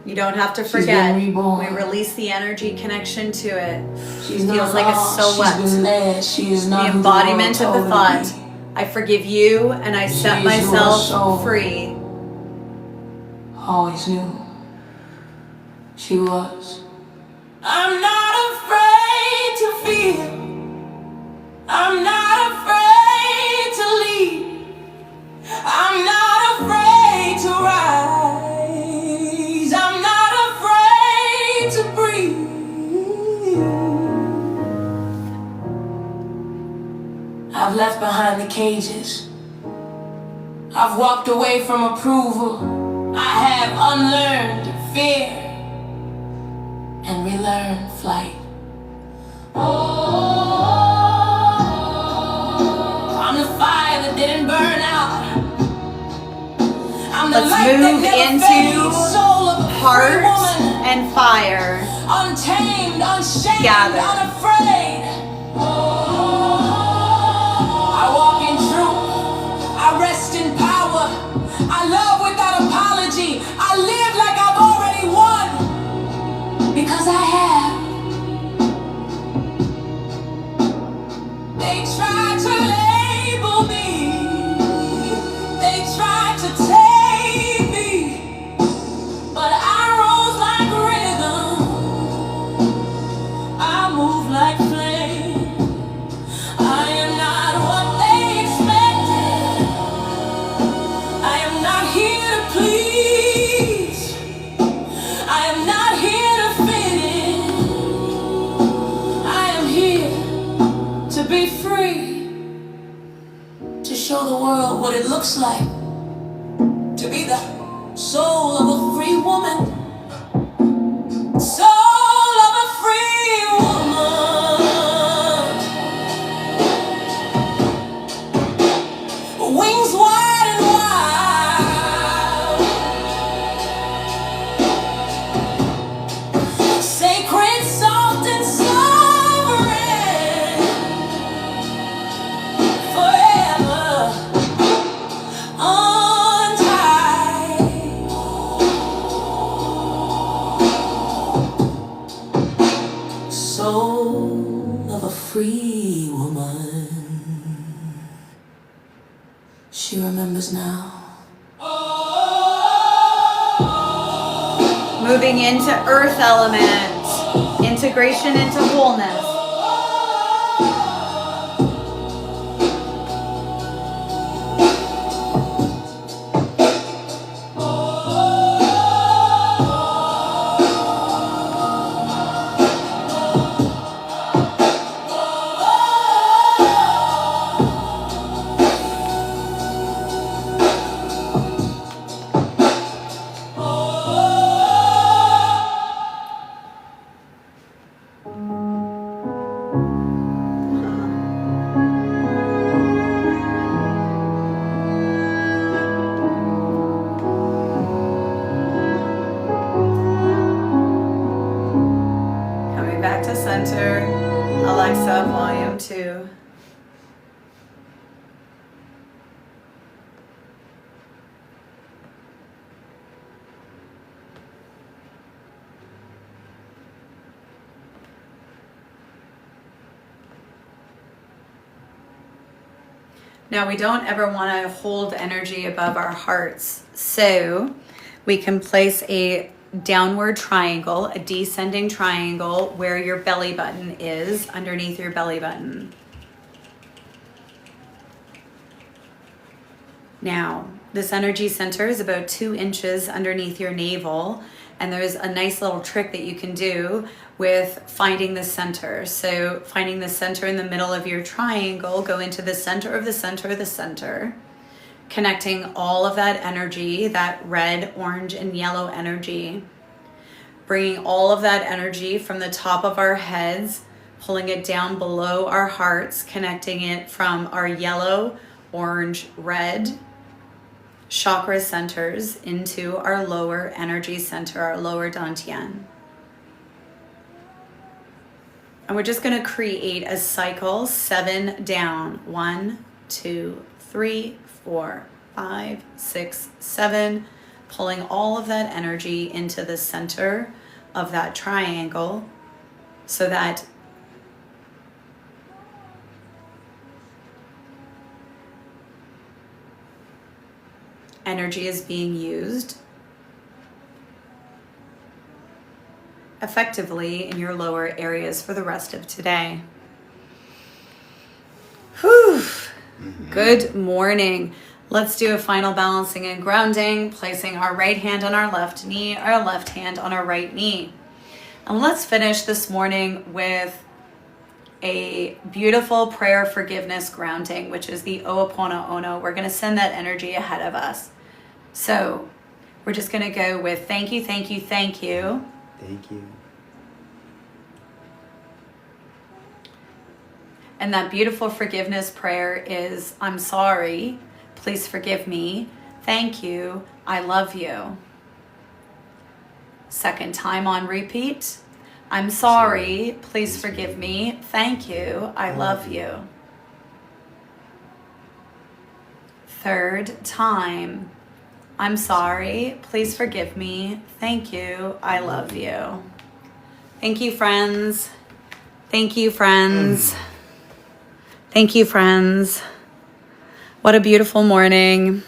You don't have to She's forget. been reborn. We release the energy connection to it. She's Feels not like a lost. silhouette. She's been led. She is not The who embodiment world of the told her to thought. be. I forgive you and I set She is your soul. myself free. Always knew she was. I'm not afraid to feel. I'm not afraid to leave. I'm not afraid to rise. I'm not afraid to breathe. I've left behind the cages. I've walked away from approval. I have unlearned fear and relearned flight. I'm the fire that didn't burn out. I'm the Let's light move that never into fades. Soul of a Heart free woman, and fire. untamed, unshamed, Gather. unafraid. I walk in truth. I rest in power. I love without apology. I live like I've already won. Because I have. They tried to label me. They tried to tame me. But I rose like rhythm. I move like flame. I am not what they expected. I am not here to please. I am not here to fit in. I am here to be free. To show the world what it looks like to be the soul of a free woman. Soul of a free woman. Wings wide and wild. Sacred, soft and sovereign. Forever untied. Soul of a free woman. She remembers now. Moving into earth element. Integration into wholeness. center. Alexa, volume 2. Now, we don't ever want to hold energy above our hearts. So we can place a downward triangle, a descending triangle where your belly button is, underneath your belly button. Now, this energy center is about 2 inches underneath your navel, and there's a nice little trick that you can do with finding the center. So finding the center in the middle of your triangle, go into the center of the center of the center, connecting all of that energy, that red, orange, and yellow energy, bringing all of that energy from the top of our heads, pulling it down below our hearts, connecting it from our yellow, orange, red chakra centers into our lower energy center, our lower dantian. And we're just going to create a cycle, 7 down. 1, 2, 3, 4, 5, 6, 7. Pulling all of that energy into the center of that triangle so that energy is being used effectively in your lower areas for the rest of today. Whew. Good morning. Let's do a final balancing and grounding, placing our right hand on our left knee, our left hand on our right knee. And let's finish this morning with a beautiful prayer forgiveness grounding, which is the Ho'oponopono. We're going to send that energy ahead of us. So we're just going to go with thank you, thank you, thank you. Thank you. And that beautiful forgiveness prayer is, I'm sorry, please forgive me, thank you, I love you. Second time on repeat, I'm sorry, please forgive me, thank you, I love you. Third time, I'm sorry, please forgive me, thank you, I love you. Thank you, friends. Thank you, friends. Thank you, friends. What a beautiful morning.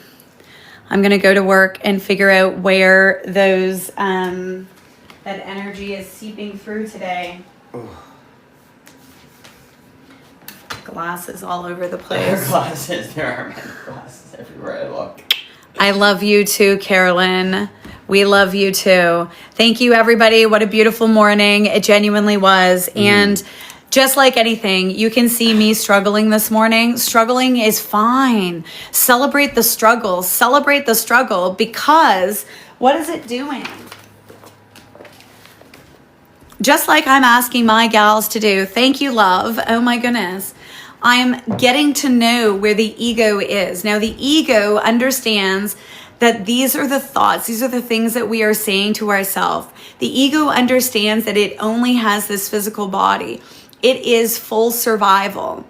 I'm going to go to work and figure out where those that energy is seeping through today. Glasses all over the place. Glasses. There are many glasses everywhere I look. I love you too, Carolyn. We love you too. Thank you, everybody. What a beautiful morning. It genuinely was. And just like anything, you can see me struggling this morning. Struggling is fine. Celebrate the struggle. Celebrate the struggle, because what is it doing? Just like I'm asking my gals to do. Thank you, love. Oh my goodness. I'm getting to know where the ego is. Now, the ego understands that these are the thoughts, these are the things that we are saying to ourselves. The ego understands that it only has this physical body. It is full survival.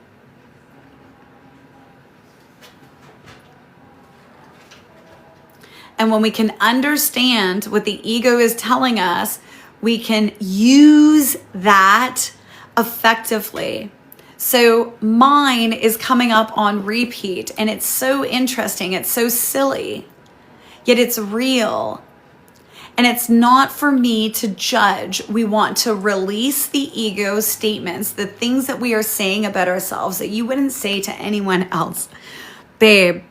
And when we can understand what the ego is telling us, we can use that effectively. So mine is coming up on repeat, and it's so interesting. It's so silly, yet it's real. And it's not for me to judge. We want to release the ego statements, the things that we are saying about ourselves that you wouldn't say to anyone else. Babe,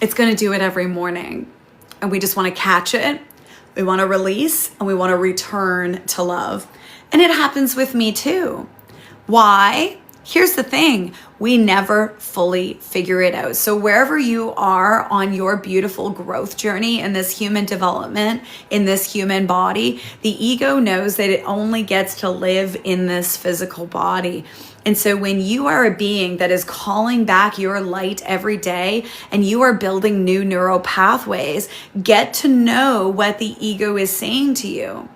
it's going to do it every morning. And we just want to catch it. We want to release, and we want to return to love. And it happens with me too. Why? Here's the thing. We never fully figure it out. So wherever you are on your beautiful growth journey in this human development, in this human body, the ego knows that it only gets to live in this physical body. And so when you are a being that is calling back your light every day and you are building new neural pathways, get to know what the ego is saying to you.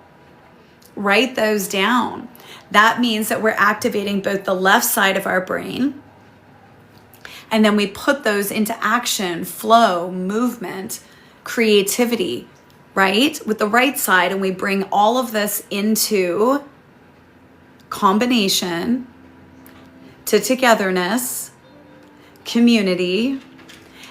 Write those down. That means that we're activating both the left side of our brain, and then we put those into action, flow, movement, creativity, right? With the right side, and we bring all of this into combination to togetherness, community,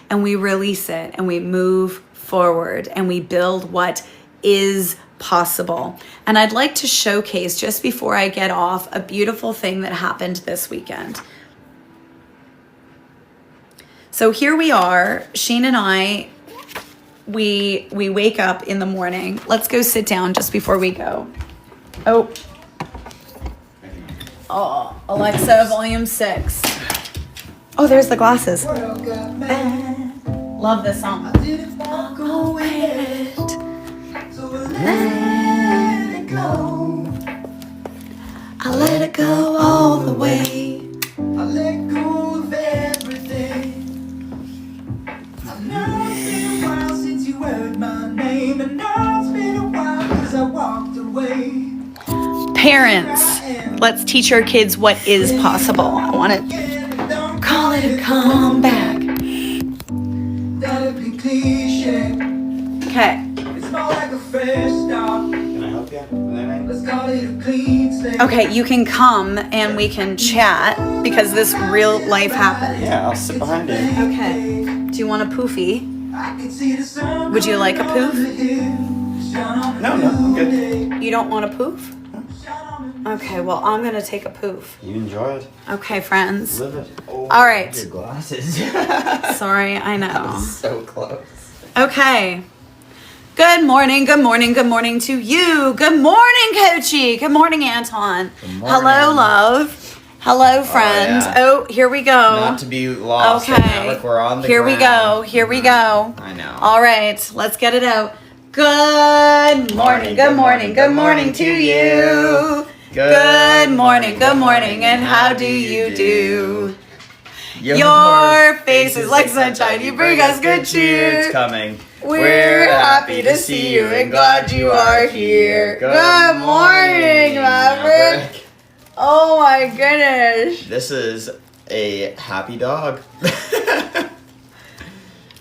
and we release it and we move forward and we build what is possible. And I'd like to showcase, just before I get off, a beautiful thing that happened this weekend. So here we are, Shane and I, we wake up in the morning. Let's go sit down just before we go. Oh, Alexa, volume 6. Oh, there's the glasses. Love this song. Let it go. I let it go all the way. I let go of everything. I've known it's been a while since you heard my name, and now it's been a while because I walked away. Parents, let's teach our kids what is possible. I want to call it a comeback. That'd be cliche. Okay. It's more like a fresh start. Can I help you? Let's call it a clean slate. Okay, you can come and we can chat because this real life happened. Yeah, I'll sit behind you. Okay. Do you want a poofy? I can see the sun. Would you like a poof? No, I'm good. You don't want a poof? Okay, well, I'm going to take a poof. You enjoy it. Okay, friends. Live it. Oh, All right. Your glasses. Sorry, I know. So close. Okay. Good morning, good morning, good morning to you. Good morning, Coachy. Good morning, Anton. Good morning. Hello, love. Hello, friend. yeah. Oh, here we go. Not to be lost. Okay. Look, we're on the Here we ground. go. Here we go. I know. All right, let's get it out. Good morning, good morning, good morning to you. Good morning, and how do you do? Your face is like sunshine, you bring us good cheer. It's coming. We're happy to see you and glad you are here. Good morning, Maverick. Oh my goodness. This is a happy dog.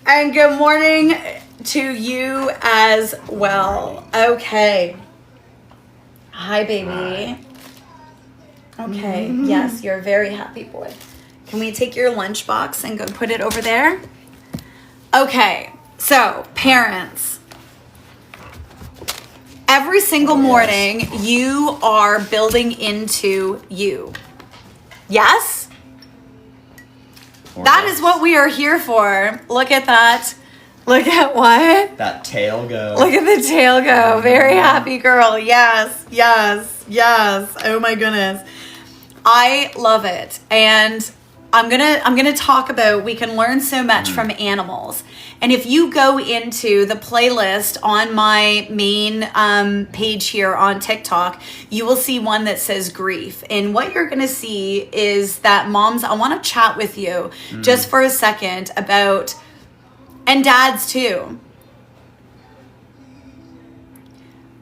And good morning to you as well. Okay. Hi, baby. Okay, yes, you're a very happy boy. Can we take your lunchbox and go put it over there? Okay, so parents, every single morning you are building into you. Yes? That is what we are here for. Look at that. Look at what? That tail go. Look at the tail go. Very happy girl. Yes, yes, yes. Oh my goodness. I love it. And I'm gonna talk about, we can learn so much from animals. And if you go into the playlist on my main page here on TikTok, you will see one that says grief. And what you're gonna see is that moms, I wanna chat with you just for a second about, and dads too.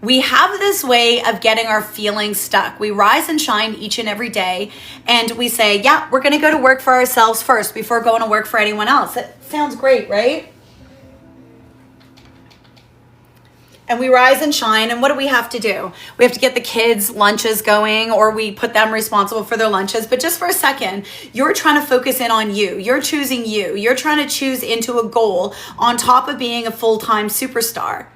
We have this way of getting our feelings stuck. We rise and shine each and every day, and we say, yeah, we're gonna go to work for ourselves first before going to work for anyone else. That sounds great, right? And we rise and shine, and what do we have to do? We have to get the kids' lunches going, or we put them responsible for their lunches. But just for a second, you're trying to focus in on you. You're choosing you. You're trying to choose into a goal on top of being a full-time superstar.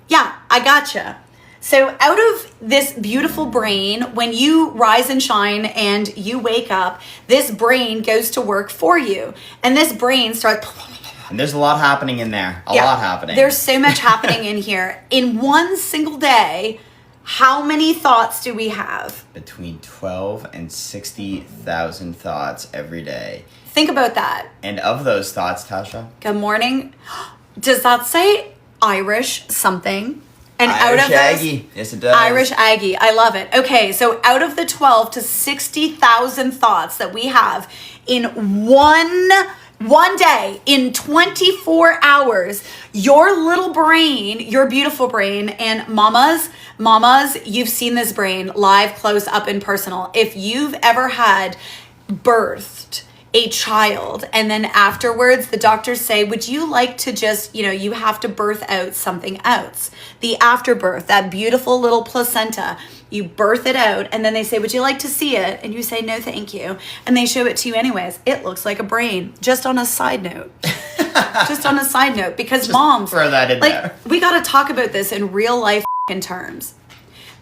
Yeah, I gotcha. So out of this beautiful brain, when you rise and shine and you wake up, this brain goes to work for you. And this brain starts... And there's a lot happening in there. A lot happening. There's so much happening in here. In one single day, how many thoughts do we have? Between 12 and 60,000 thoughts every day. Think about that. And of those thoughts, Tasha? Good morning. Does that say Irish something? And Irish out of Aggie. Yes, it does. Irish Aggie. I love it. Okay, so out of the 12 to 60,000 thoughts that we have in one One day in 24 hours, your little brain, your beautiful brain, and mamas, you've seen this brain live, close up, and personal. If you've ever had birthed a child and then afterwards the doctors say, would you like to just, you have to birth out something else. The afterbirth, that beautiful little placenta, you birth it out and then they say, would you like to see it? And you say, no, thank you. And they show it to you anyways. It looks like a brain. Just on a side note. Because moms, throw that in there. We got to talk about this in real life terms.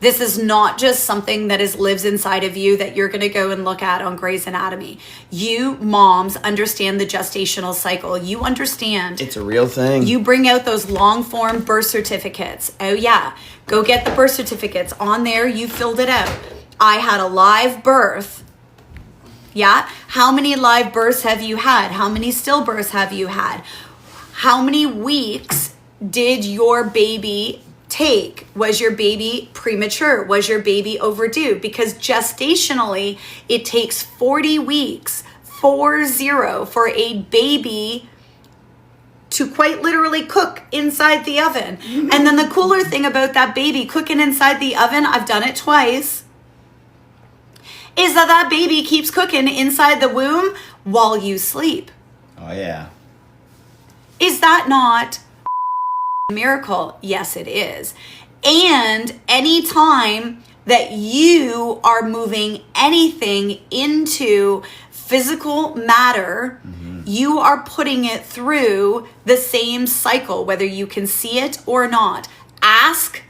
This is not just something that lives inside of you that you're going to go and look at on Grey's Anatomy. You moms understand the gestational cycle. You understand. It's a real thing. You bring out those long form birth certificates. Oh yeah. Go get the birth certificates. On there, you filled it out. I had a live birth. Yeah. How many live births have you had? How many stillbirths have you had? How many weeks did your baby take? Was your baby premature? Was your baby overdue? Because gestationally, it takes 40 weeks, 40, for a baby to quite literally cook inside the oven. And then the cooler thing about that baby cooking inside the oven, I've done it twice, is that baby keeps cooking inside the womb while you sleep. Oh yeah. Is that not miracle? Yes, it is. And anytime that you are moving anything into physical matter, you are putting it through the same cycle, whether you can see it or not. Ask,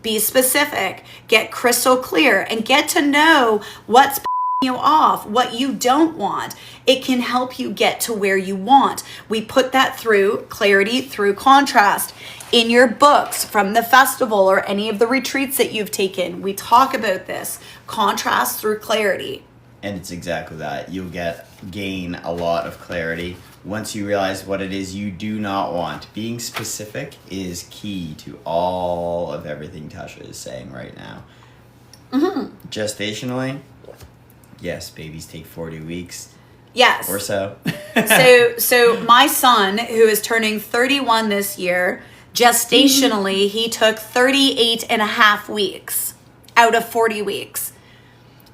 be specific, get crystal clear, and get to know what's you off, what you don't want. It can help you get to where you want. We put that through clarity, through contrast. In your books from the festival or any of the retreats that you've taken, we talk about this, contrast through clarity. And it's exactly that. You'll gain a lot of clarity once you realize what it is you do not want. Being specific is key to all of everything Tasha is saying right now. Gestationally, yes, babies take 40 weeks. Yes. Or so. So my son, who is turning 31 this year, gestationally, he took 38 and a half weeks out of 40 weeks.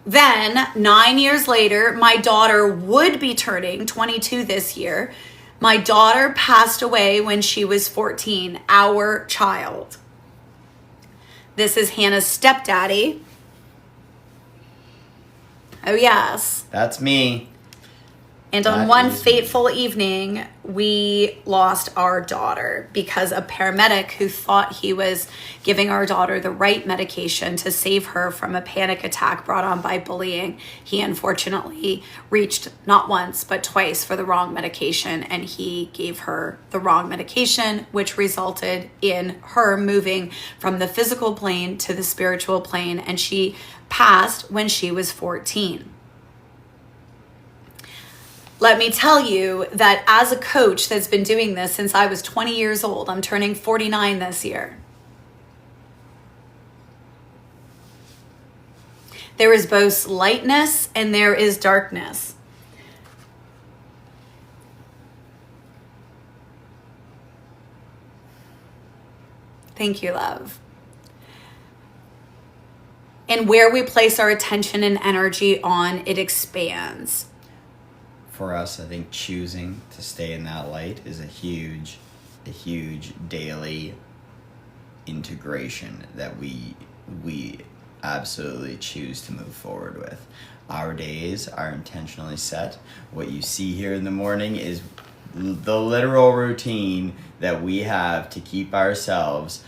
Then 9 years later, my daughter would be turning 22 this year. My daughter passed away when she was 14, our child. This is Hannah's stepdaddy. Oh, yes. That's me. And on one fateful evening, we lost our daughter because a paramedic who thought he was giving our daughter the right medication to save her from a panic attack brought on by bullying, he unfortunately reached not once but twice for the wrong medication, and he gave her the wrong medication, which resulted in her moving from the physical plane to the spiritual plane, and she passed when she was 14. Let me tell you that as a coach that's been doing this since I was 20 years old, I'm turning 49 this year. There is both lightness and there is darkness. Thank you, love. And where we place our attention and energy on, it expands. For us, I think choosing to stay in that light is a huge daily integration that we absolutely choose to move forward with. Our days are intentionally set. What you see here in the morning is the literal routine that we have to keep ourselves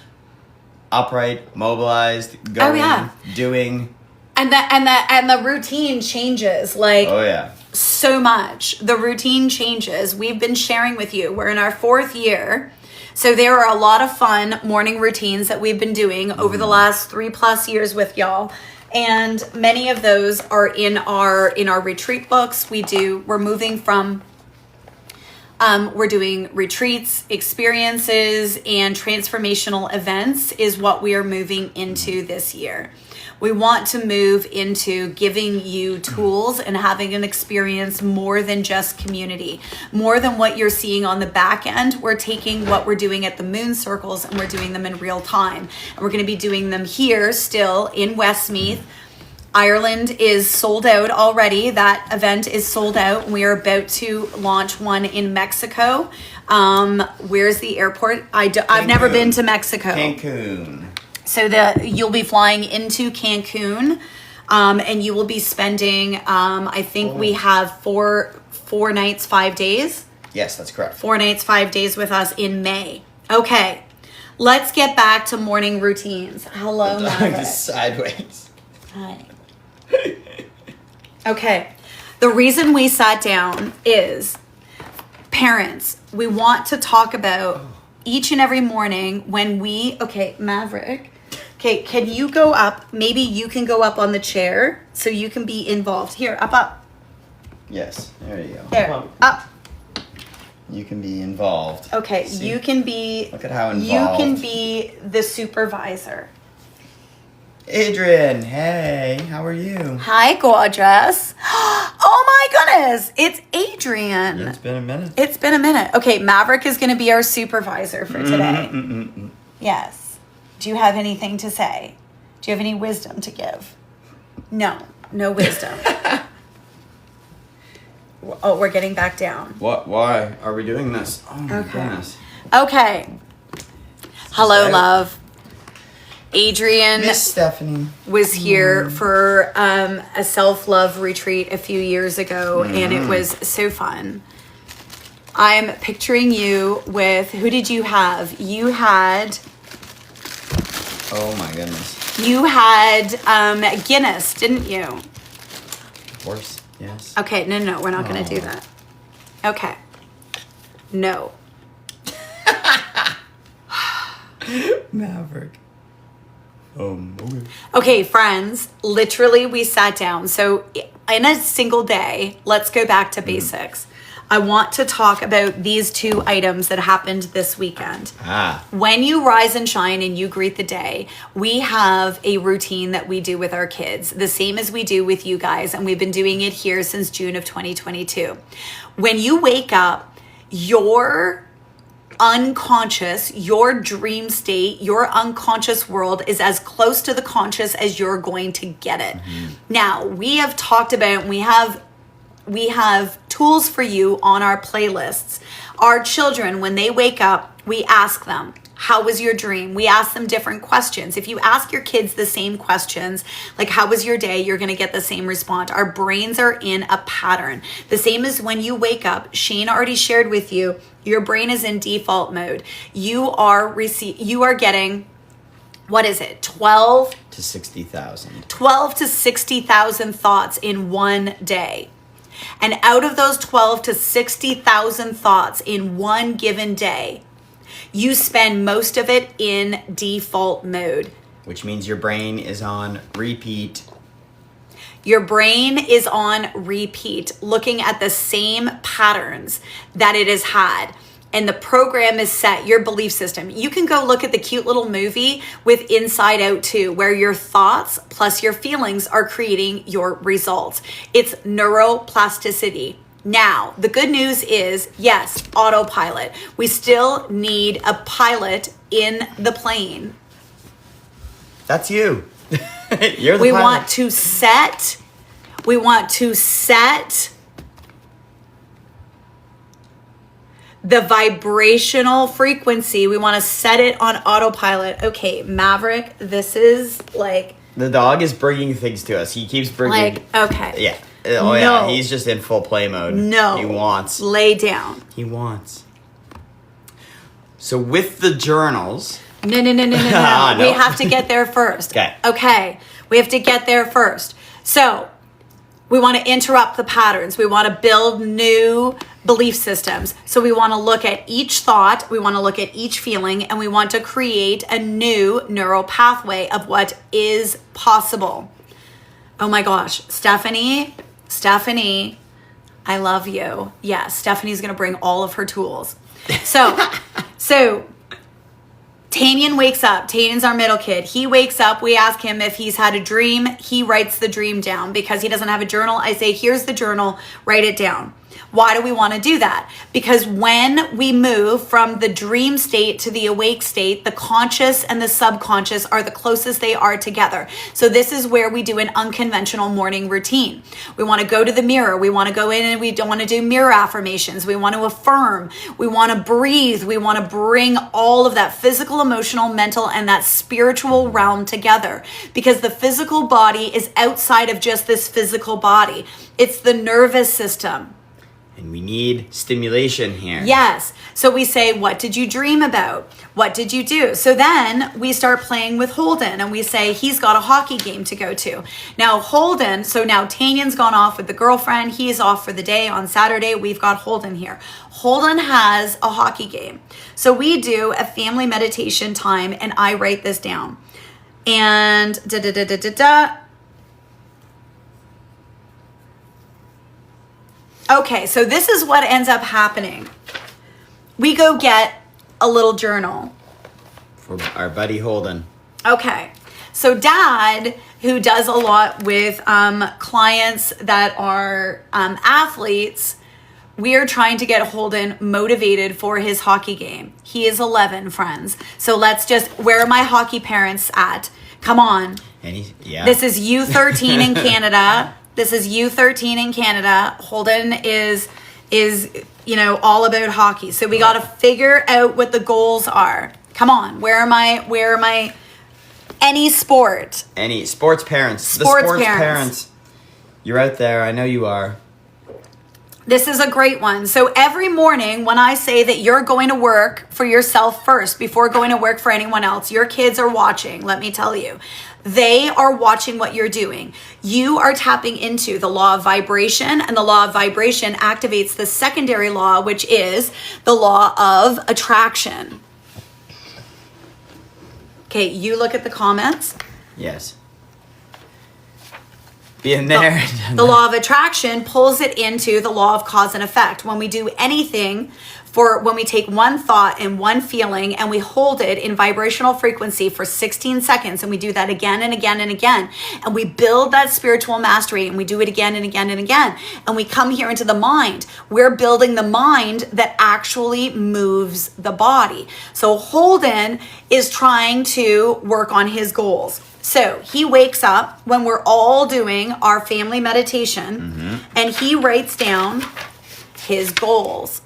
upright, mobilized, going, doing. And the routine changes, like, oh yeah, so much. The routine changes. We've been sharing with you. We're in our 4th year. So there are a lot of fun morning routines that we've been doing over the last 3+ years with y'all. And many of those are in our retreat books. We're moving from We're doing retreats, experiences, and transformational events is what we are moving into this year. We want to move into giving you tools and having an experience more than just community, more than what you're seeing on the back end. We're taking what we're doing at the moon circles and we're doing them in real time. And we're going to be doing them here still in Westmeath. Ireland is sold out already. That event is sold out. We are about to launch one in Mexico. Where's the airport? I've never been to Mexico. Cancun. So you'll be flying into Cancun, and you will be spending, I think we have four nights, 5 days. Yes, that's correct. 4 nights, 5 days with us in May. Okay, let's get back to morning routines. Hello, The dog Maverick. is sideways. Hi. Okay, the reason we sat down is parents. We want to talk about each and every morning when okay, Maverick. Okay, can you go up? Maybe you can go up on the chair so you can be involved. Here, up. Yes, there you go. There, up. You can be involved. Okay, See? you can be. Look at how You involved. can be the supervisor. Adrian, hey, how are you? Hi, gorgeous. Oh my goodness, it's Adrian. It's been a minute. It's been a minute. Okay, Maverick is going to be our supervisor for today. Yes. Do you have anything to say? Do you have any wisdom to give? No wisdom. Oh, we're getting back down. What? Why are we doing this? Oh my Okay. goodness. Okay. Hello, Say- love. Adrian Miss Stephanie. was here for a self-love retreat a few years ago, and it was so fun. I'm picturing you with, who did you have? You had Oh my goodness. Guinness, didn't you? Of course, yes. Okay, no, we're not going to do that. Okay. No. Maverick. Okay. Okay, friends, literally we sat down. So in a single day, let's go back to basics. I want to talk about these 2 items that happened this weekend. When you rise and shine and you greet the day, we have a routine that we do with our kids, the same as we do with you guys, and we've been doing it here since June of 2022. When you wake up, your unconscious, your dream state, your unconscious world is as close to the conscious as you're going to get it. Now, we have talked about, we have tools for you on our playlists. Our children, when they wake up, we ask them, how was your dream? We ask them different questions. If you ask your kids the same questions, like how was your day, you're going to get the same response. Our brains are in a pattern. The same as when you wake up. Shane already shared with you, your brain is in default mode. You are getting, what is it? 12 to 60,000. 12 to 60,000 thoughts in one day. And out of those 12 to 60,000 thoughts in one given day, you spend most of it in default mode. Which means your brain is on repeat. Your brain is on repeat, looking at the same patterns that it has had. And the program is set, your belief system. You can go look at the cute little movie with Inside Out 2, where your thoughts plus your feelings are creating your results. It's neuroplasticity. Now, the good news is, yes, autopilot. We still need a pilot in the plane. That's you. You're the We pilot. want to set the vibrational frequency. We want to set it on autopilot. Okay, Maverick, this is like... The dog is bringing things to us. He keeps bringing... Like, okay. Yeah. Oh, No. yeah. He's just in full play mode. No. He wants. Lay down. He wants. So with the journals... No. No. We have to get there first. Okay. We have to get there first. So we want to interrupt the patterns. We want to build new belief systems. So we want to look at each thought. We want to look at each feeling, and we want to create a new neural pathway of what is possible. Oh my gosh, Stephanie, I love you. Yes, Stephanie's going to bring all of her tools. So Tanyan wakes up. Tanyan's our middle kid. He wakes up. We ask him if he's had a dream. He writes the dream down because he doesn't have a journal. I say, here's the journal. Write it down. Why do we want to do that? Because when we move from the dream state to the awake state, the conscious and the subconscious are the closest they are together. So this is where we do an unconventional morning routine. We want to go to the mirror. We want to go in and we don't want to do mirror affirmations. We want to affirm. We want to breathe. We want to bring all of that physical, emotional, mental, and that spiritual realm together, because the physical body is outside of just this physical body. It's the nervous system. And we need stimulation here. Yes. So we say, what did you dream about? What did you do? So then we start playing with Holden and we say, he's got a hockey game to go to. Now Holden, so now Tanyan's gone off with the girlfriend. He's off for the day on Saturday. We've got Holden here. Holden has a hockey game. So we do a family meditation time and I write this down. And okay, so this is what ends up happening. We go get a little journal. For our buddy Holden. Okay, so Dad, who does a lot with clients that are athletes, we are trying to get Holden motivated for his hockey game. He is 11, friends. So let's just, where are my hockey parents at? Come on. And yeah. This is U13 in Canada. This is U13 in Canada. Holden is all about hockey. So we got to figure out what the goals are. Come on. Where am I? Any sport. Any sports parents. The sports parents. You're out there. I know you are. This is a great one. So every morning when I say that you're going to work for yourself first before going to work for anyone else, your kids are watching, let me tell you. They are watching what you're doing. You are tapping into the law of vibration, and the law of vibration activates the secondary law, which is the law of attraction. Okay, you look at the comments. Yes. Being there. The law of attraction pulls it into the law of cause and effect. When we do anything, when we take one thought and one feeling and we hold it in vibrational frequency for 16 seconds, and we do that again and again and again, and we build that spiritual mastery, and we do it again and again and again, and we come here into the mind, we're building the mind that actually moves the body. So Holden is trying to work on his goals. So he wakes up when we're all doing our family meditation, and he writes down his goals.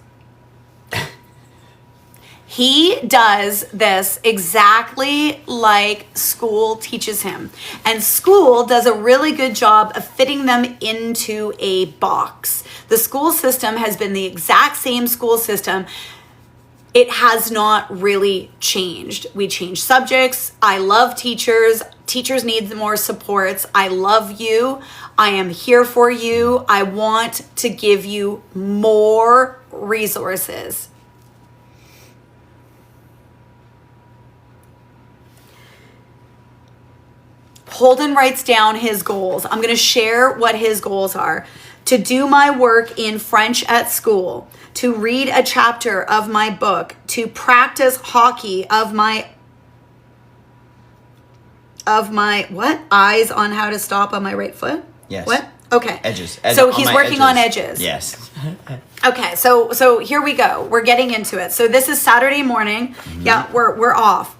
He does this exactly like school teaches him. And school does a really good job of fitting them into a box. The school system has been the exact same school system. It has not really changed. We change subjects. I love teachers. Teachers need more supports. I love you. I am here for you. I want to give you more resources. Holden writes down his goals. I'm going to share what his goals are. To do my work in French at school, to read a chapter of my book, to practice hockey of my what? Eyes on how to stop on my right foot? Yes. What? Okay. Edges. So he's working on edges. Yes. Okay, so here we go. We're getting into it. So this is Saturday morning. Yeah, we're off.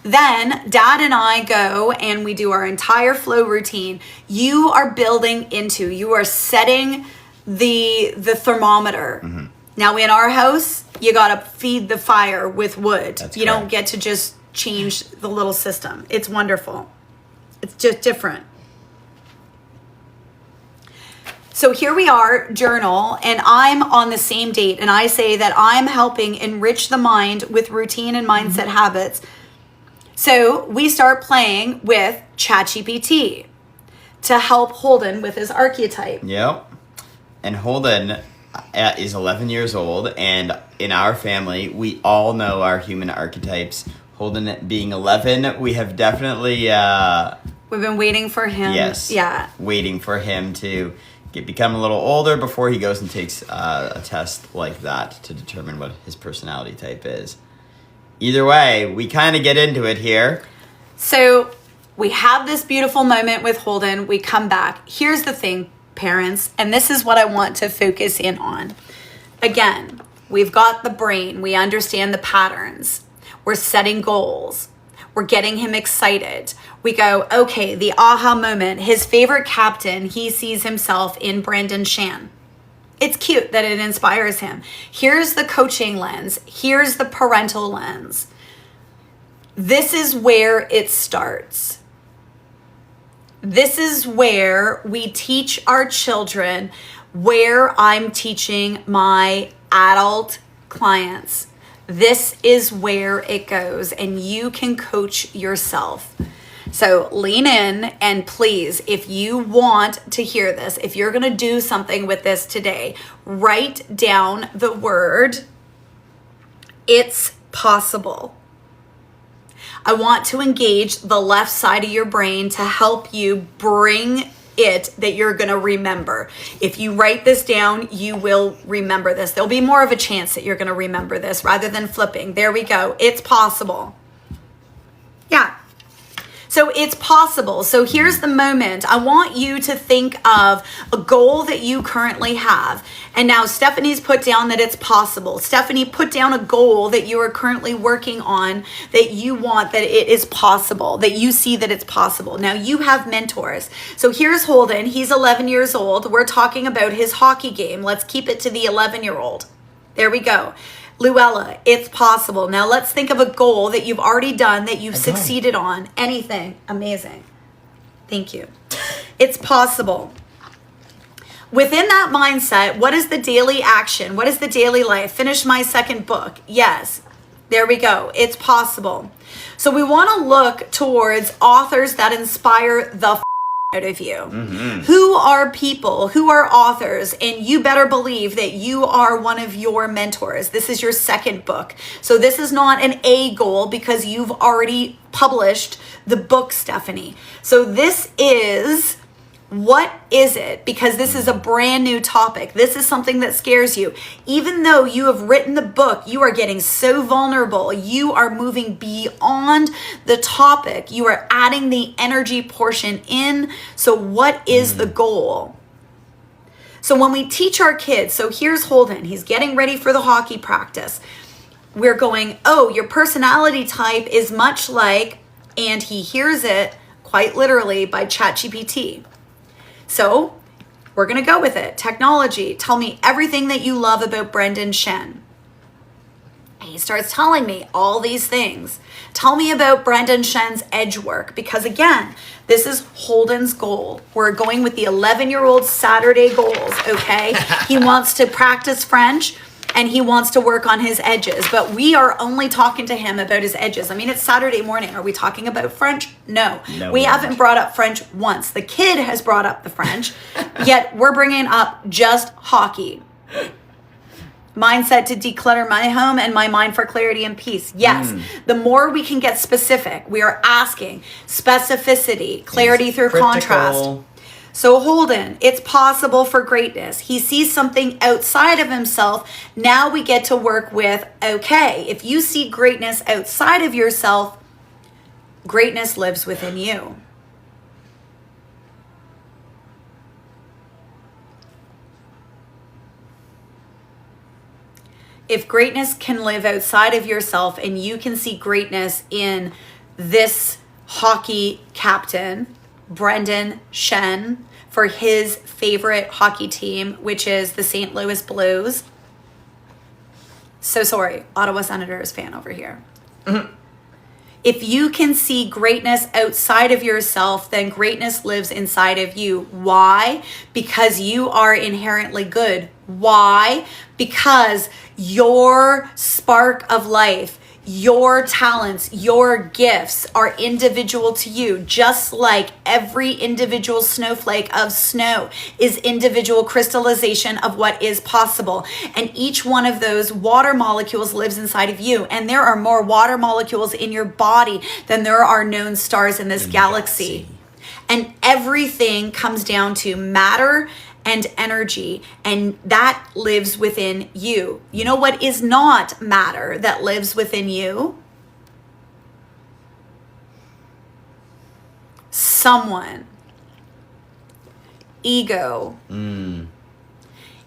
Then Dad and I go and we do our entire flow routine. You are you are setting the thermometer. Now in our house, you got to feed the fire with wood. That's you correct. don't get to just change the little system. It's wonderful. It's just different. So here we are, journal, and I'm on the same date, and I say that I'm helping enrich the mind with routine and mindset habits. So we start playing with ChatGPT to help Holden with his archetype. Yep. And Holden is 11 years old, and in our family, we all know our human archetypes. Holden being 11, we have definitely... We've been waiting for him. Yes. Yeah. Waiting for him to become a little older before he goes and takes a test like that to determine what his personality type is. Either way, we kind of get into it here. So we have this beautiful moment with Holden. We come back. Here's the thing, parents, and this is what I want to focus in on. Again, we've got the brain. We understand the patterns. We're setting goals. We're getting him excited. We go, okay, the aha moment. His favorite captain, he sees himself in Brandon Shan. It's cute that it inspires him. Here's the coaching lens. Here's the parental lens. This is where it starts. This is where we teach our children, where I'm teaching my adult clients. This is where it goes, and you can coach yourself. So lean in, and please, if you want to hear this, if you're going to do something with this today, write down the word, it's possible. I want to engage the left side of your brain to help you bring it that you're going to remember. If you write this down, you will remember this. There'll be more of a chance that you're going to remember this rather than flipping. There we go. It's possible. Yeah. So it's possible. So here's the moment. I want you to think of a goal that you currently have. And now Stephanie's put down that it's possible. Stephanie, put down a goal that you are currently working on, that you want, that it is possible, that you see that it's possible. Now you have mentors. So here's Holden. He's 11 years old. We're talking about his hockey game. Let's keep it to the 11-year-old. There we go. Luella, it's possible. Now let's think of a goal that you've already done, that you've succeeded on. Anything. Amazing. Thank you. It's possible. Within that mindset, what is the daily action? What is the daily life? Finish my second book. Yes. There we go. It's possible. So we want to look towards authors that inspire the out of you. Mm-hmm. Who are people, who are authors, and you better believe that you are one of your mentors. This is your second book. So this is not an A goal because you've already published the book, Stephanie. So this is, what is it? Because this is a brand new topic. This is something that scares you. Even though you have written the book, you are getting so vulnerable. You are moving beyond the topic. You are adding the energy portion in. So what is the goal? So when we teach our kids, so here's Holden. He's getting ready for the hockey practice. We're going, oh, your personality type is much like, and he hears it quite literally by ChatGPT. So we're going to go with it. Technology. Tell me everything that you love about Brendan Shen. And he starts telling me all these things. Tell me about Brendan Shen's edge work. Because again, this is Holden's goal. We're going with the 11-year-old Saturday goals, okay? He wants to practice French and he wants to work on his edges. But we are only talking to him about his edges. I mean, it's Saturday morning. Are we talking about French? No. We haven't brought up French once. The kid has brought up the French, yet we're bringing up just hockey. Mindset to declutter my home and my mind for clarity and peace. Yes, the more we can get specific, we are asking specificity, clarity through contrast. So Holden, it's possible for greatness. He sees something outside of himself. Now we get to work with, okay, if you see greatness outside of yourself, greatness lives within you. If greatness can live outside of yourself and you can see greatness in this hockey captain, Brendan Shen, for his favorite hockey team, which is the St. Louis Blues. So sorry, Ottawa Senators fan over here. Mm-hmm. If you can see greatness outside of yourself, then greatness lives inside of you. Why? Because you are inherently good. Why? Because your spark of life, your talents, your gifts are individual to you, just like every individual snowflake of snow is individual crystallization of what is possible. And each one of those water molecules lives inside of you. And there are more water molecules in your body than there are known stars in this galaxy. And everything comes down to matter and energy, and that lives within you. You know what is not matter that lives within you? Someone. Ego.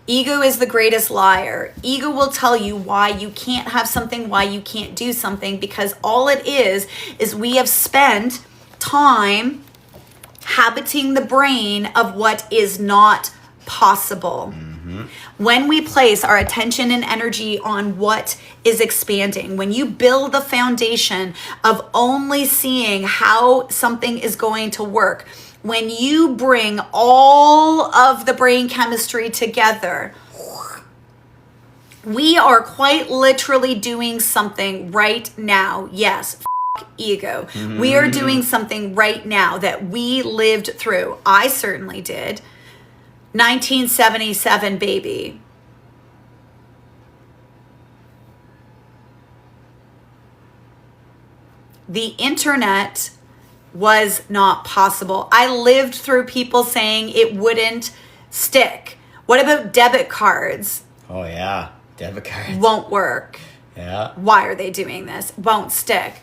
Ego is the greatest liar. Ego will tell you why you can't have something, why you can't do something, because all it is we have spent time habiting the brain of what is not possible. When we place our attention and energy on what is expanding, when you build the foundation of only seeing how something is going to work, when you bring all of the brain chemistry together, we are quite literally doing something right now. Yes, ego. We are doing something right now that we lived through. I certainly did. 1977, baby. The internet was not possible. I lived through people saying it wouldn't stick. What about debit cards? Oh yeah, debit cards. Won't work. Yeah. Why are they doing this? Won't stick.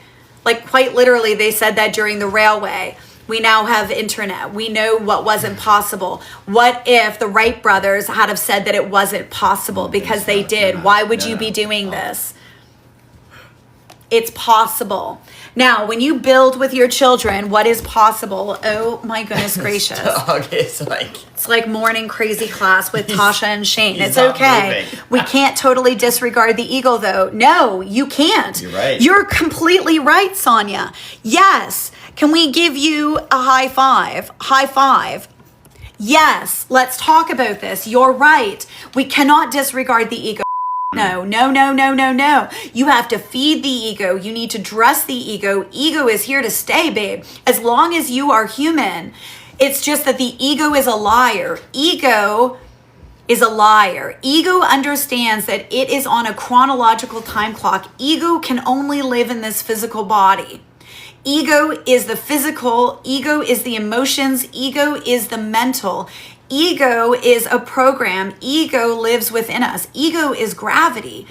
Like quite literally, they said that during the railway. We now have internet. We know what wasn't possible. What if the Wright brothers had have said that it wasn't possible because they did? Why would you be doing this? It's possible. Now, when you build with your children, what is possible? Oh my goodness gracious. It's like morning crazy class with Tasha and Shane. It's okay. We can't totally disregard the ego though. No, you can't. You're right. You're completely right, Sonia. Yes. Can we give you a high five? High five. Yes, let's talk about this. You're right. We cannot disregard the ego. No. You have to feed the ego. You need to dress the ego. Ego is here to stay, babe. As long as you are human. It's just that the ego is a liar. Ego is a liar. Ego understands that it is on a chronological time clock. Ego can only live in this physical body. Ego is the physical. Ego is the emotions. Ego is the mental. Ego is a program. Ego lives within us. Ego is gravity.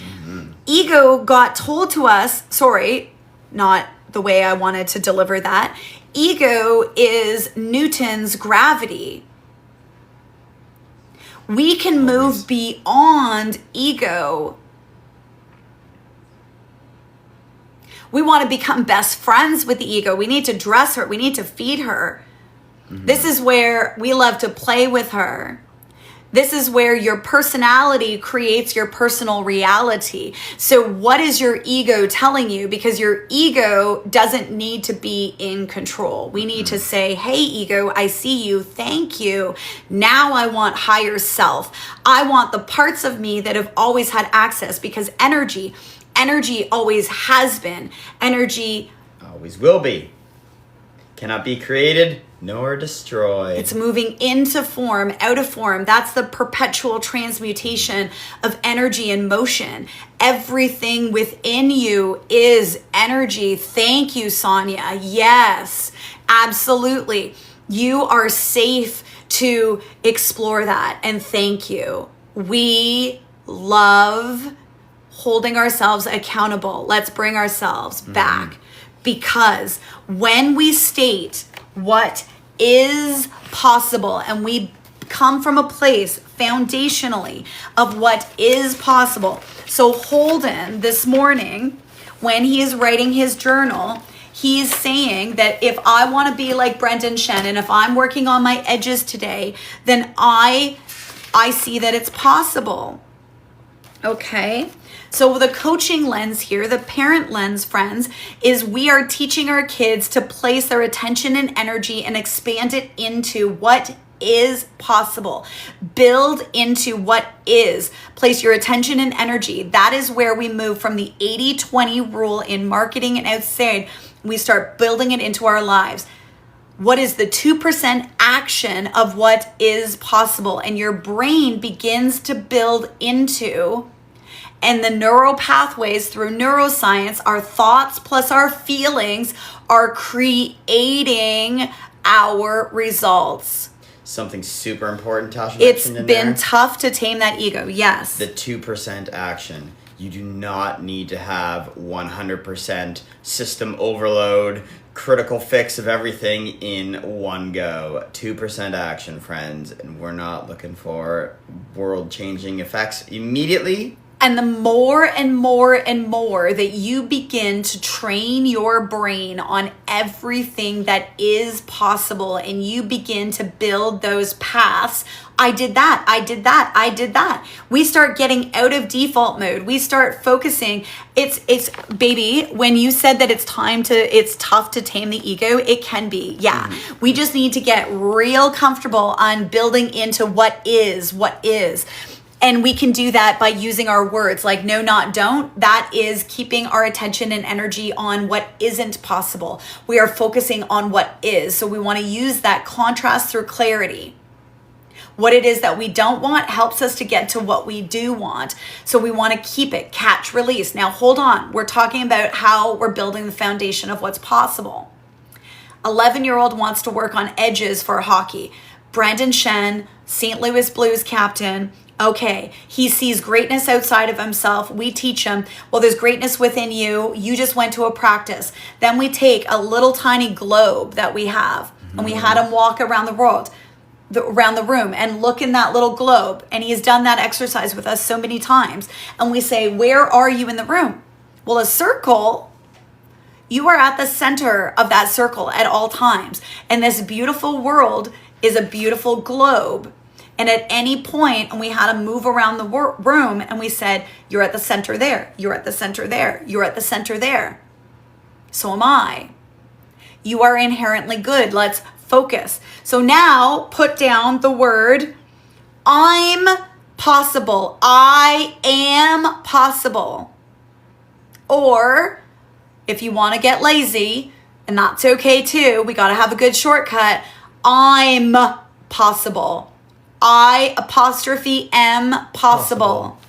Ego got told to us, sorry, not the way I wanted to deliver that. Ego is Newton's gravity. We can move beyond ego. We want to become best friends with the ego. We need to dress her. We need to feed her. This is where we love to play with her. This is where your personality creates your personal reality. So what is your ego telling you? Because your ego doesn't need to be in control. We need to say, hey, ego, I see you. Thank you. Now I want higher self. I want the parts of me that have always had access, because energy always has been. Energy always will be. Cannot be created nor destroyed. It's moving into form, out of form. That's the perpetual transmutation of energy and motion. Everything within you is energy. Thank you, Sonia. Yes, absolutely. You are safe to explore that. And thank you. We love holding ourselves accountable. Let's bring ourselves back. Because when we state what is possible and we come from a place foundationally of what is possible. So Holden this morning, when he is writing his journal, he's saying that if I want to be like Brendan Shen, and if I'm working on my edges today, then I see that it's possible. Okay? So the coaching lens here, the parent lens, friends, is we are teaching our kids to place their attention and energy and expand it into what is possible. Build into what is. Place your attention and energy. That is where we move from the 80-20 rule in marketing and outside. We start building it into our lives. What is the 2% action of what is possible? And your brain begins to build into. And the neural pathways through neuroscience, our thoughts plus our feelings are creating our results. something super important Tasha It's mentioned in been there. tough to tame that ego. Yes. The 2% action. You do not need to have 100% system overload, critical fix of everything in one go. 2% action, friends. And we're not looking for world-changing effects immediately. And the more and more and more that you begin to train your brain on everything that is possible and you begin to build those paths, I did that, I did that, I did that. We start getting out of default mode. We start focusing. It's baby, when you said that it's tough to tame the ego, it can be. Yeah. We just need to get real comfortable on building into what is. And we can do that by using our words like no, not, don't. That is keeping our attention and energy on what isn't possible. We are focusing on what is. So we want to use that contrast through clarity. What it is that we don't want helps us to get to what we do want. So we want to keep it, catch, release. Now, hold on. We're talking about how we're building the foundation of what's possible. 11-year-old wants to work on edges for hockey. Brandon Shen, St. Louis Blues captain. Okay, he sees greatness outside of himself. We teach him, well, there's greatness within you. You just went to a practice. Then we take a little tiny globe that we have, and we had him walk around around the room and look in that little globe. And he's done that exercise with us so many times. And we say, where are you in the room? Well, a circle, you are at the center of that circle at all times. And this beautiful world is a beautiful globe. And at any point, and we had to move around the room, and we said, you're at the center there, you're at the center there, you're at the center there. So am I. You are inherently good. Let's focus. So now put down the word, I'm possible. I am possible. Or if you want to get lazy, and that's okay too, we got to have a good shortcut, I'm possible. I apostrophe am possible.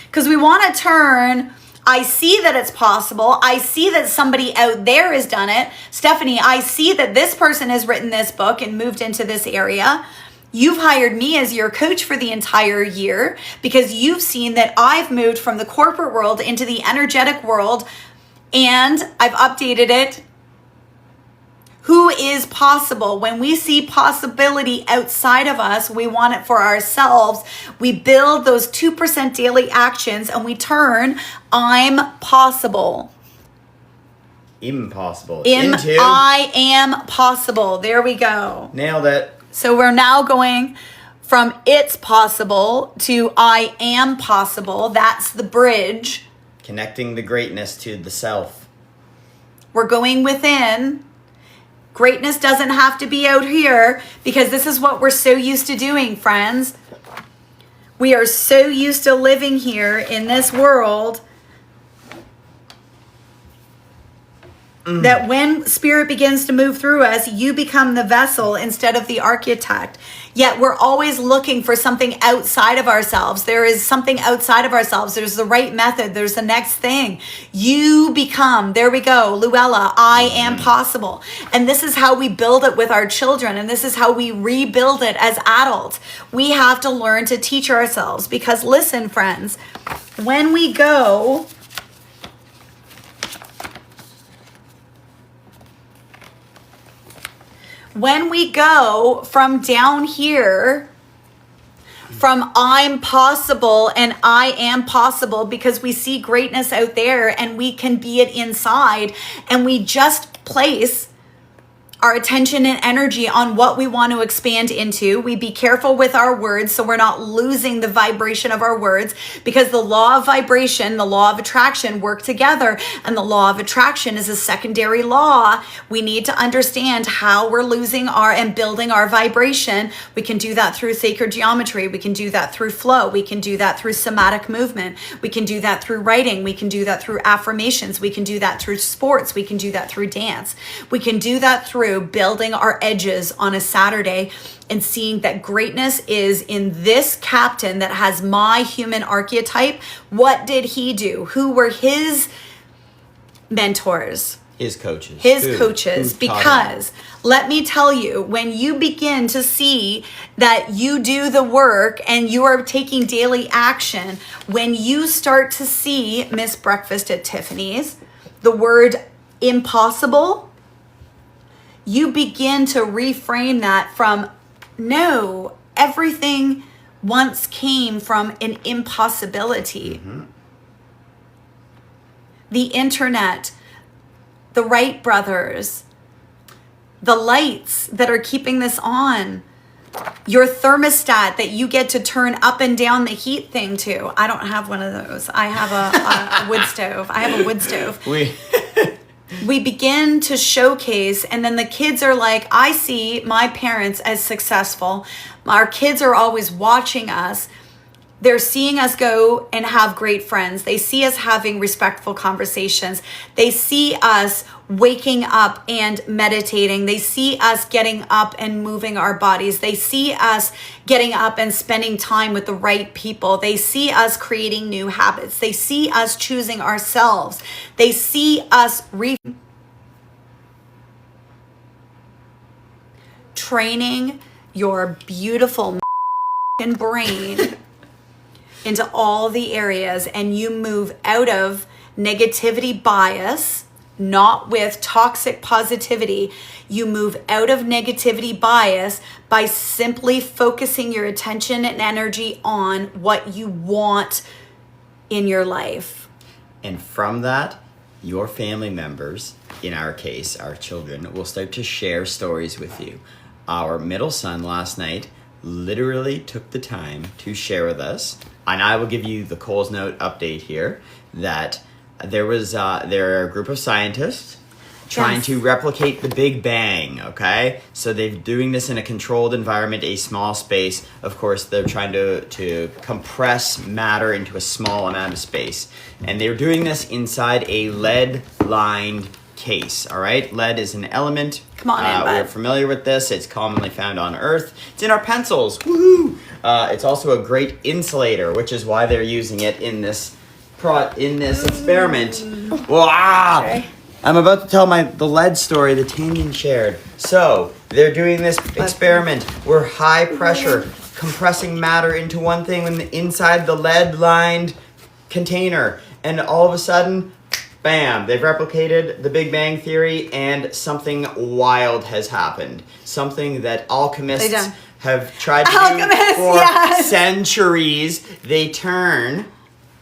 Because we want to turn, I see that it's possible. I see that somebody out there has done it. Stephanie, I see that this person has written this book and moved into this area. You've hired me as your coach for the entire year because you've seen that I've moved from the corporate world into the energetic world and I've updated it. Who is possible? When we see possibility outside of us, we want it for ourselves. We build those 2% daily actions and we turn I'm possible. Impossible. I am possible. There we go. Nailed it. So we're now going from it's possible to I am possible. That's the bridge. Connecting the greatness to the self. We're going within. Greatness doesn't have to be out here because this is what we're so used to doing, friends. We are so used to living here in this world that when spirit begins to move through us, you become the vessel instead of the architect. Yet we're always looking for something outside of ourselves. There is something outside of ourselves. There's the right method. There's the next thing. You become, there we go, Luella, I am possible. And this is how we build it with our children. And this is how we rebuild it as adults. We have to learn to teach ourselves because listen, friends, when we go from down here, from I'm possible and I am possible because we see greatness out there and we can be it inside and we just place our attention and energy on what we want to expand into. We be careful with our words so we're not losing the vibration of our words because the law of vibration, the law of attraction work together and the law of attraction is a secondary law. We need to understand how we're losing our and building our vibration. We can do that through sacred geometry. We can do that through flow. We can do that through somatic movement. We can do that through writing. We can do that through affirmations. We can do that through sports. We can do that through dance. We can do that through building our edges on a Saturday and seeing that greatness is in this captain that has my human archetype. What did he do? Who were his mentors? His coaches. His Who coaches, taught him? because let me tell you, when you begin to see that you do the work and you are taking daily action, when you start to see Miss Breakfast at Tiffany's, the word impossible, you begin to reframe that from, no, everything once came from an impossibility. The internet, the Wright brothers, the lights that are keeping this on, your thermostat that you get to turn up and down the heat thing to. I don't have one of those. I have a wood stove. I have a wood stove. We begin to showcase, and then the kids are like, I see my parents as successful. Our kids are always watching us. They're seeing us go and have great friends. They see us having respectful conversations. They see us waking up and meditating. They see us getting up and moving our bodies. They see us getting up and spending time with the right people. They see us creating new habits. They see us choosing ourselves. They see us training your beautiful brain into all the areas, and you move out of negativity bias, not with toxic positivity. You move out of negativity bias by simply focusing your attention and energy on what you want in your life. And from that, your family members, in our case, our children, will start to share stories with you. Our middle son last night literally took the time to share with us, and I will give you the Coles Note update here, that there are a group of scientists trying to replicate the Big Bang, okay? So they're doing this in a controlled environment, a small space. Of course, they're trying to compress matter into a small amount of space. And they're doing this inside a lead-lined case, all right? Lead is an element. Come on in, bud. We're familiar with this. It's commonly found on Earth. It's in our pencils. Woohoo! It's also a great insulator, which is why they're using it in this experiment. Wow! Okay. I'm about to tell the lead story that Tanyan shared. So, they're doing this experiment where high pressure, compressing matter into one thing inside the lead-lined container. And all of a sudden, bam, they've replicated the Big Bang Theory, and something wild has happened. Something that alchemists have tried to do for centuries. They turn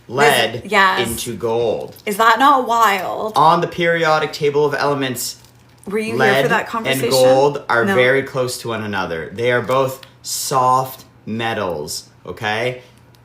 lead into gold. Is that not wild? On the periodic table of elements, were you lead here for that conversation? And gold are very close to one another. They are both soft metals, okay?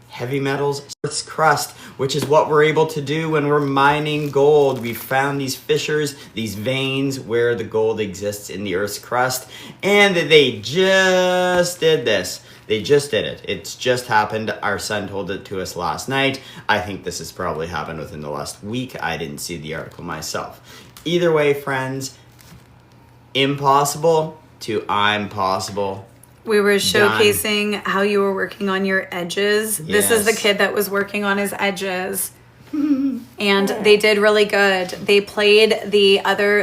Heavy metals, Earth's crust, which is what we're able to do when we're mining gold. We've found these fissures, these veins where the gold exists in the Earth's crust, and they just did this. They just did it. It's just happened. Our son told it to us last night. I think this has probably happened within the last week. I didn't see the article myself. Either way, friends, impossible to I'm possible. We were showcasing how you were working on your edges. Yes. This is the kid that was working on his edges. And they did really good. They played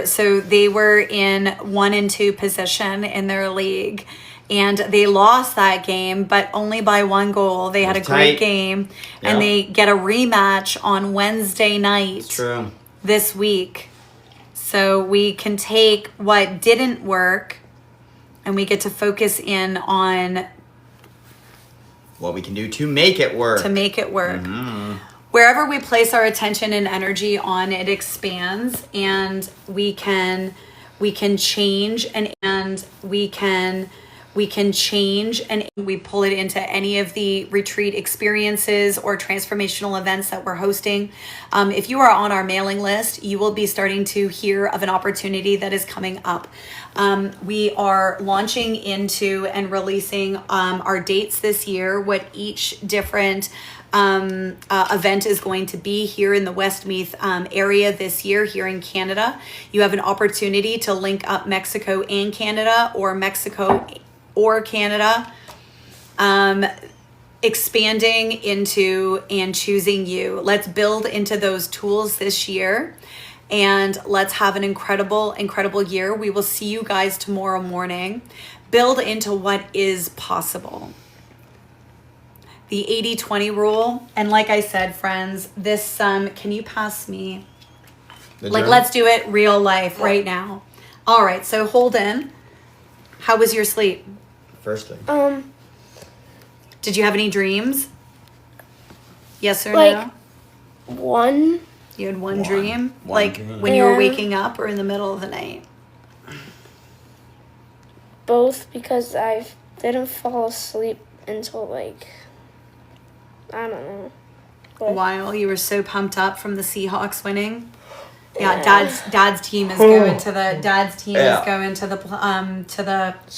so they were in 1 and 2 position in their league. And they lost that game, but only by 1 goal. They had a great game. Yeah. And they get a rematch on Wednesday night. True. This week. So we can take what didn't work, and we get to focus in on what we can do to make it work. Mm-hmm. Wherever we place our attention and energy on, it expands, and we can change and we can change, and we pull it into any of the retreat experiences or transformational events that we're hosting. If you are on our mailing list, you will be starting to hear of an opportunity that is coming up. We are launching into and releasing our dates this year, what each different event is going to be here in the Westmeath area this year here in Canada. You have an opportunity to link up Mexico and Canada, or Mexico or Canada, expanding into and choosing you. Let's build into those tools this year and let's have an incredible, incredible year. We will see you guys tomorrow morning. Build into what is possible. The 80-20 rule. And like I said, friends, this, can you pass me? Let's do it real life right now. All right, so Holden, how was your sleep? Firstly. Did you have any dreams? Yes or Like, no? one. You had one dream? One dream. When you were Yeah. waking up or in the middle of the night? Both, because I didn't fall asleep until like, I don't know. A while. You were so pumped up from the Seahawks winning. Yeah, Yeah. dad's team is going to the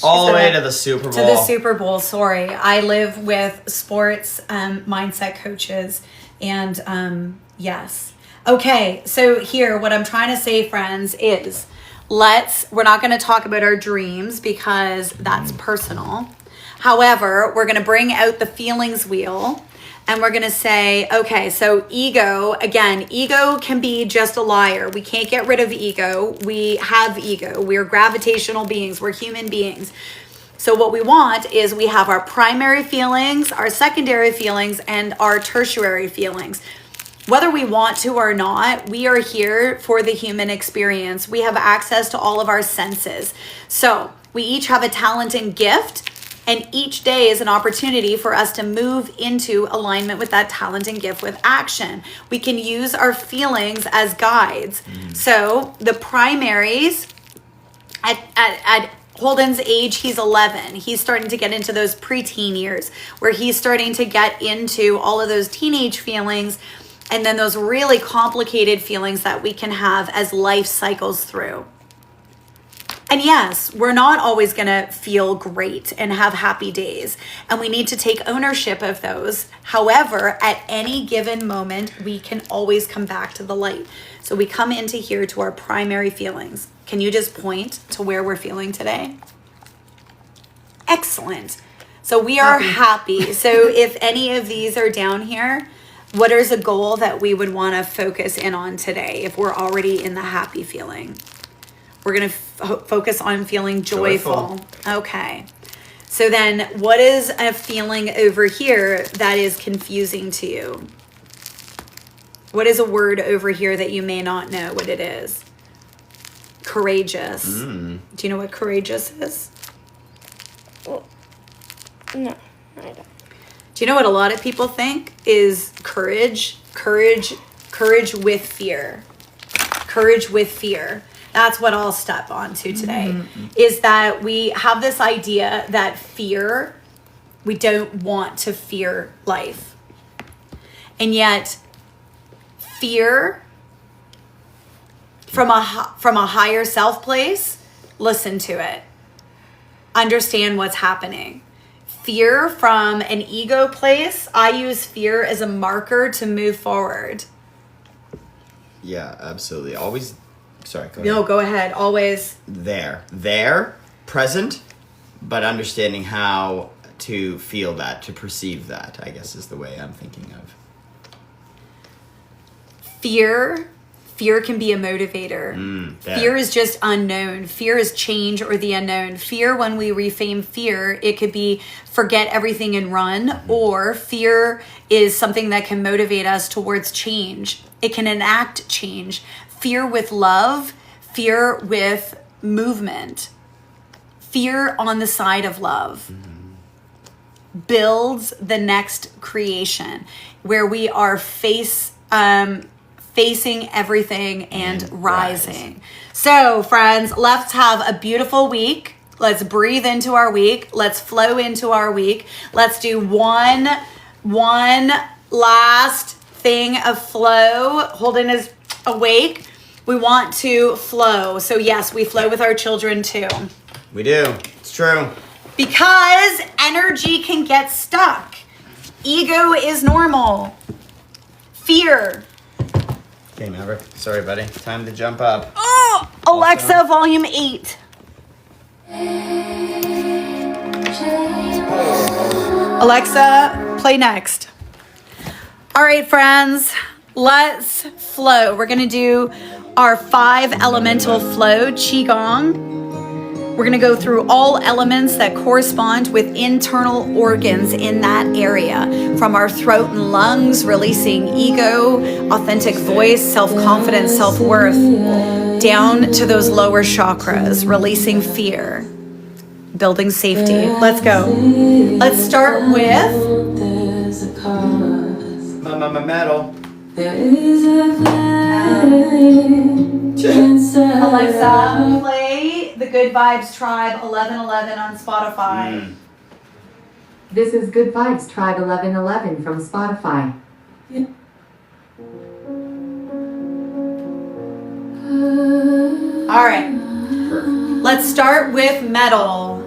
All the way to the Super Bowl. to the Super Bowl. Sorry, I live with sports mindset coaches, and yes. Okay, so here, what I'm trying to say, friends, is we're not going to talk about our dreams because that's personal. However, we're going to bring out the feelings wheel. And we're going to say, okay, so ego can be just a liar. We can't get rid of ego. We have ego. We're gravitational beings. We're human beings. So what we want is we have our primary feelings, our secondary feelings, and our tertiary feelings. Whether we want to or not, we are here for the human experience. We have access to all of our senses. So we each have a talent and gift. And each day is an opportunity for us to move into alignment with that talent and gift with action. We can use our feelings as guides. So the primaries, at Holden's age, he's 11. He's starting to get into those preteen years where he's starting to get into all of those teenage feelings and then those really complicated feelings that we can have as life cycles through. And yes, we're not always going to feel great and have happy days, and we need to take ownership of those. However, at any given moment, we can always come back to the light. So we come into here to our primary feelings. Can you just point to where we're feeling today? Excellent. So we are happy. So if any of these are down here, what is a goal that we would want to focus in on today if we're already in the happy feeling? We're going to focus on feeling joyful. Okay. So then what is a feeling over here that is confusing to you? What is a word over here that you may not know what it is? Courageous. Do you know what courageous is? Well, no, I don't. Do you know what a lot of people think is courage? Courage with fear. Courage with fear. That's what I'll step onto today, is that we have this idea that fear, we don't want to fear life. And yet, fear from a higher self place, listen to it. Understand what's happening. Fear from an ego place, I use fear as a marker to move forward. Yeah, absolutely. Always. Sorry, go ahead. No, go ahead. Always. There, present, but understanding how to feel that, to perceive that, I guess is the way I'm thinking of. Fear can be a motivator. Fear is just unknown. Fear is change or the unknown. Fear, when we reframe fear, it could be forget everything and run, or fear is something that can motivate us towards change. It can enact change. Fear with love, fear with movement, fear on the side of love builds the next creation where we are facing everything and rising. So friends, let's have a beautiful week. Let's breathe into our week. Let's flow into our week. Let's do one last thing of flow. Holden is awake. We want to flow. So yes, we flow with our children too. We do. It's true. Because energy can get stuck. Ego is normal. Fear. Okay, Maverick. Sorry, buddy. Time to jump up. Oh, Alexa, volume 8. Alexa, play next. All right, friends, let's flow. We're going to do our 5 elemental flow, Qigong. We're going to go through all elements that correspond with internal organs in that area, from our throat and lungs, releasing ego, authentic voice, self-confidence, self-worth, down to those lower chakras, releasing fear, building safety. Let's go. Let's start with Metal. There is a flame inside. Alexa, play the Good Vibes Tribe 1111 on Spotify. This is Good Vibes Tribe 1111 from Spotify. All right, let's start with metal.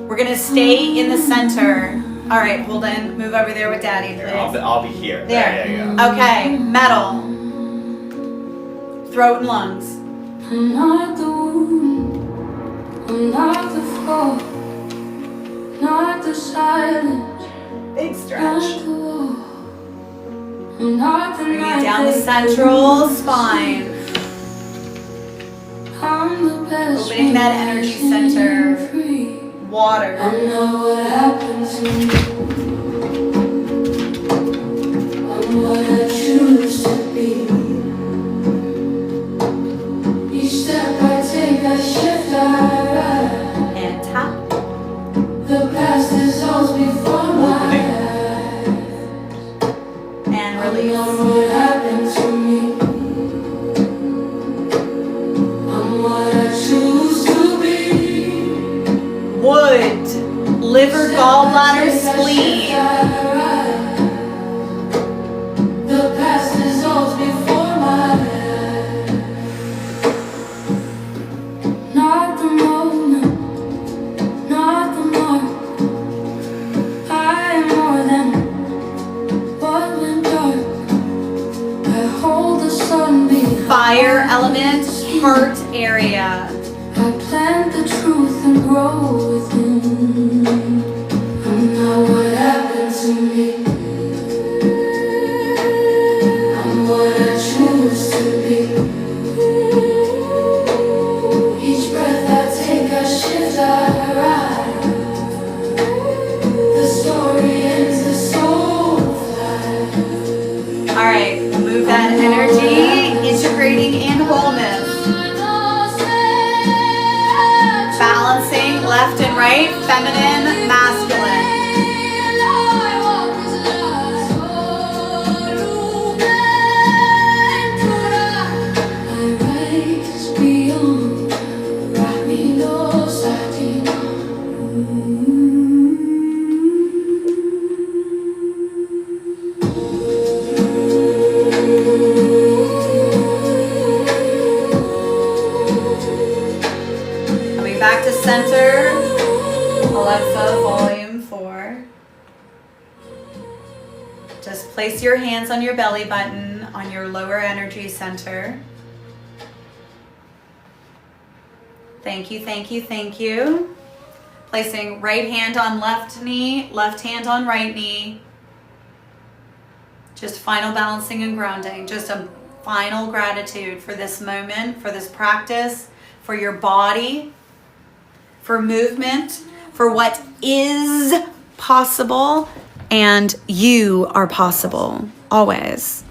We're gonna stay in the center. All right, hold on, move over there with Daddy, please. I'll be here. There you go. Okay, metal. Throat and lungs. I'm not the wound, I'm not the fall, not the silence, Big not stretch. the wall. I'm not the Bring night it down the that central you spine. I'm the best Opening that energy center. free. Water. I know what happened to me. I'm what I choose to be. Each step I take, I shift, I rise. And tap. The past dissolves before my eyes. And I know release. what happened to me. I'm what I choose to be. Wood. Liver, gallbladder, spleen. The past dissolves before my eyes. Not the moment, not the mark. I am more than what went dark. I hold the sun behind. Fire element, heart area. I plant the truth and grow within. I'm not what happened to me. I'm what I choose to be. Each breath I take, I shift, I rise. The story ends, the soul flies. All right, move that energy, integrating in wholeness. Balancing left and right, feminine, masculine. Coming back to center. Alexa, volume 4. Just place your hands on your belly button on your lower energy center. Thank you, thank you, thank you. Placing right hand on left knee, left hand on right knee. Just final balancing and grounding. Just a final gratitude for this moment, for this practice, for your body, for movement, for what is possible, and you are possible, always.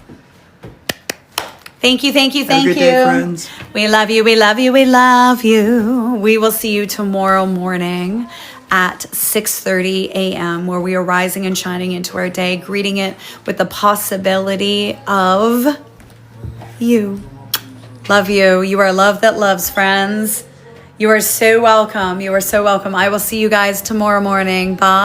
Thank you, thank you, thank you. Have a great day, friends. We love you, we love you, we love you. We will see you tomorrow morning at 6:30 a.m. where we are rising and shining into our day, greeting it with the possibility of you. Love you. You are love that loves, friends. You are so welcome. You are so welcome. I will see you guys tomorrow morning. Bye.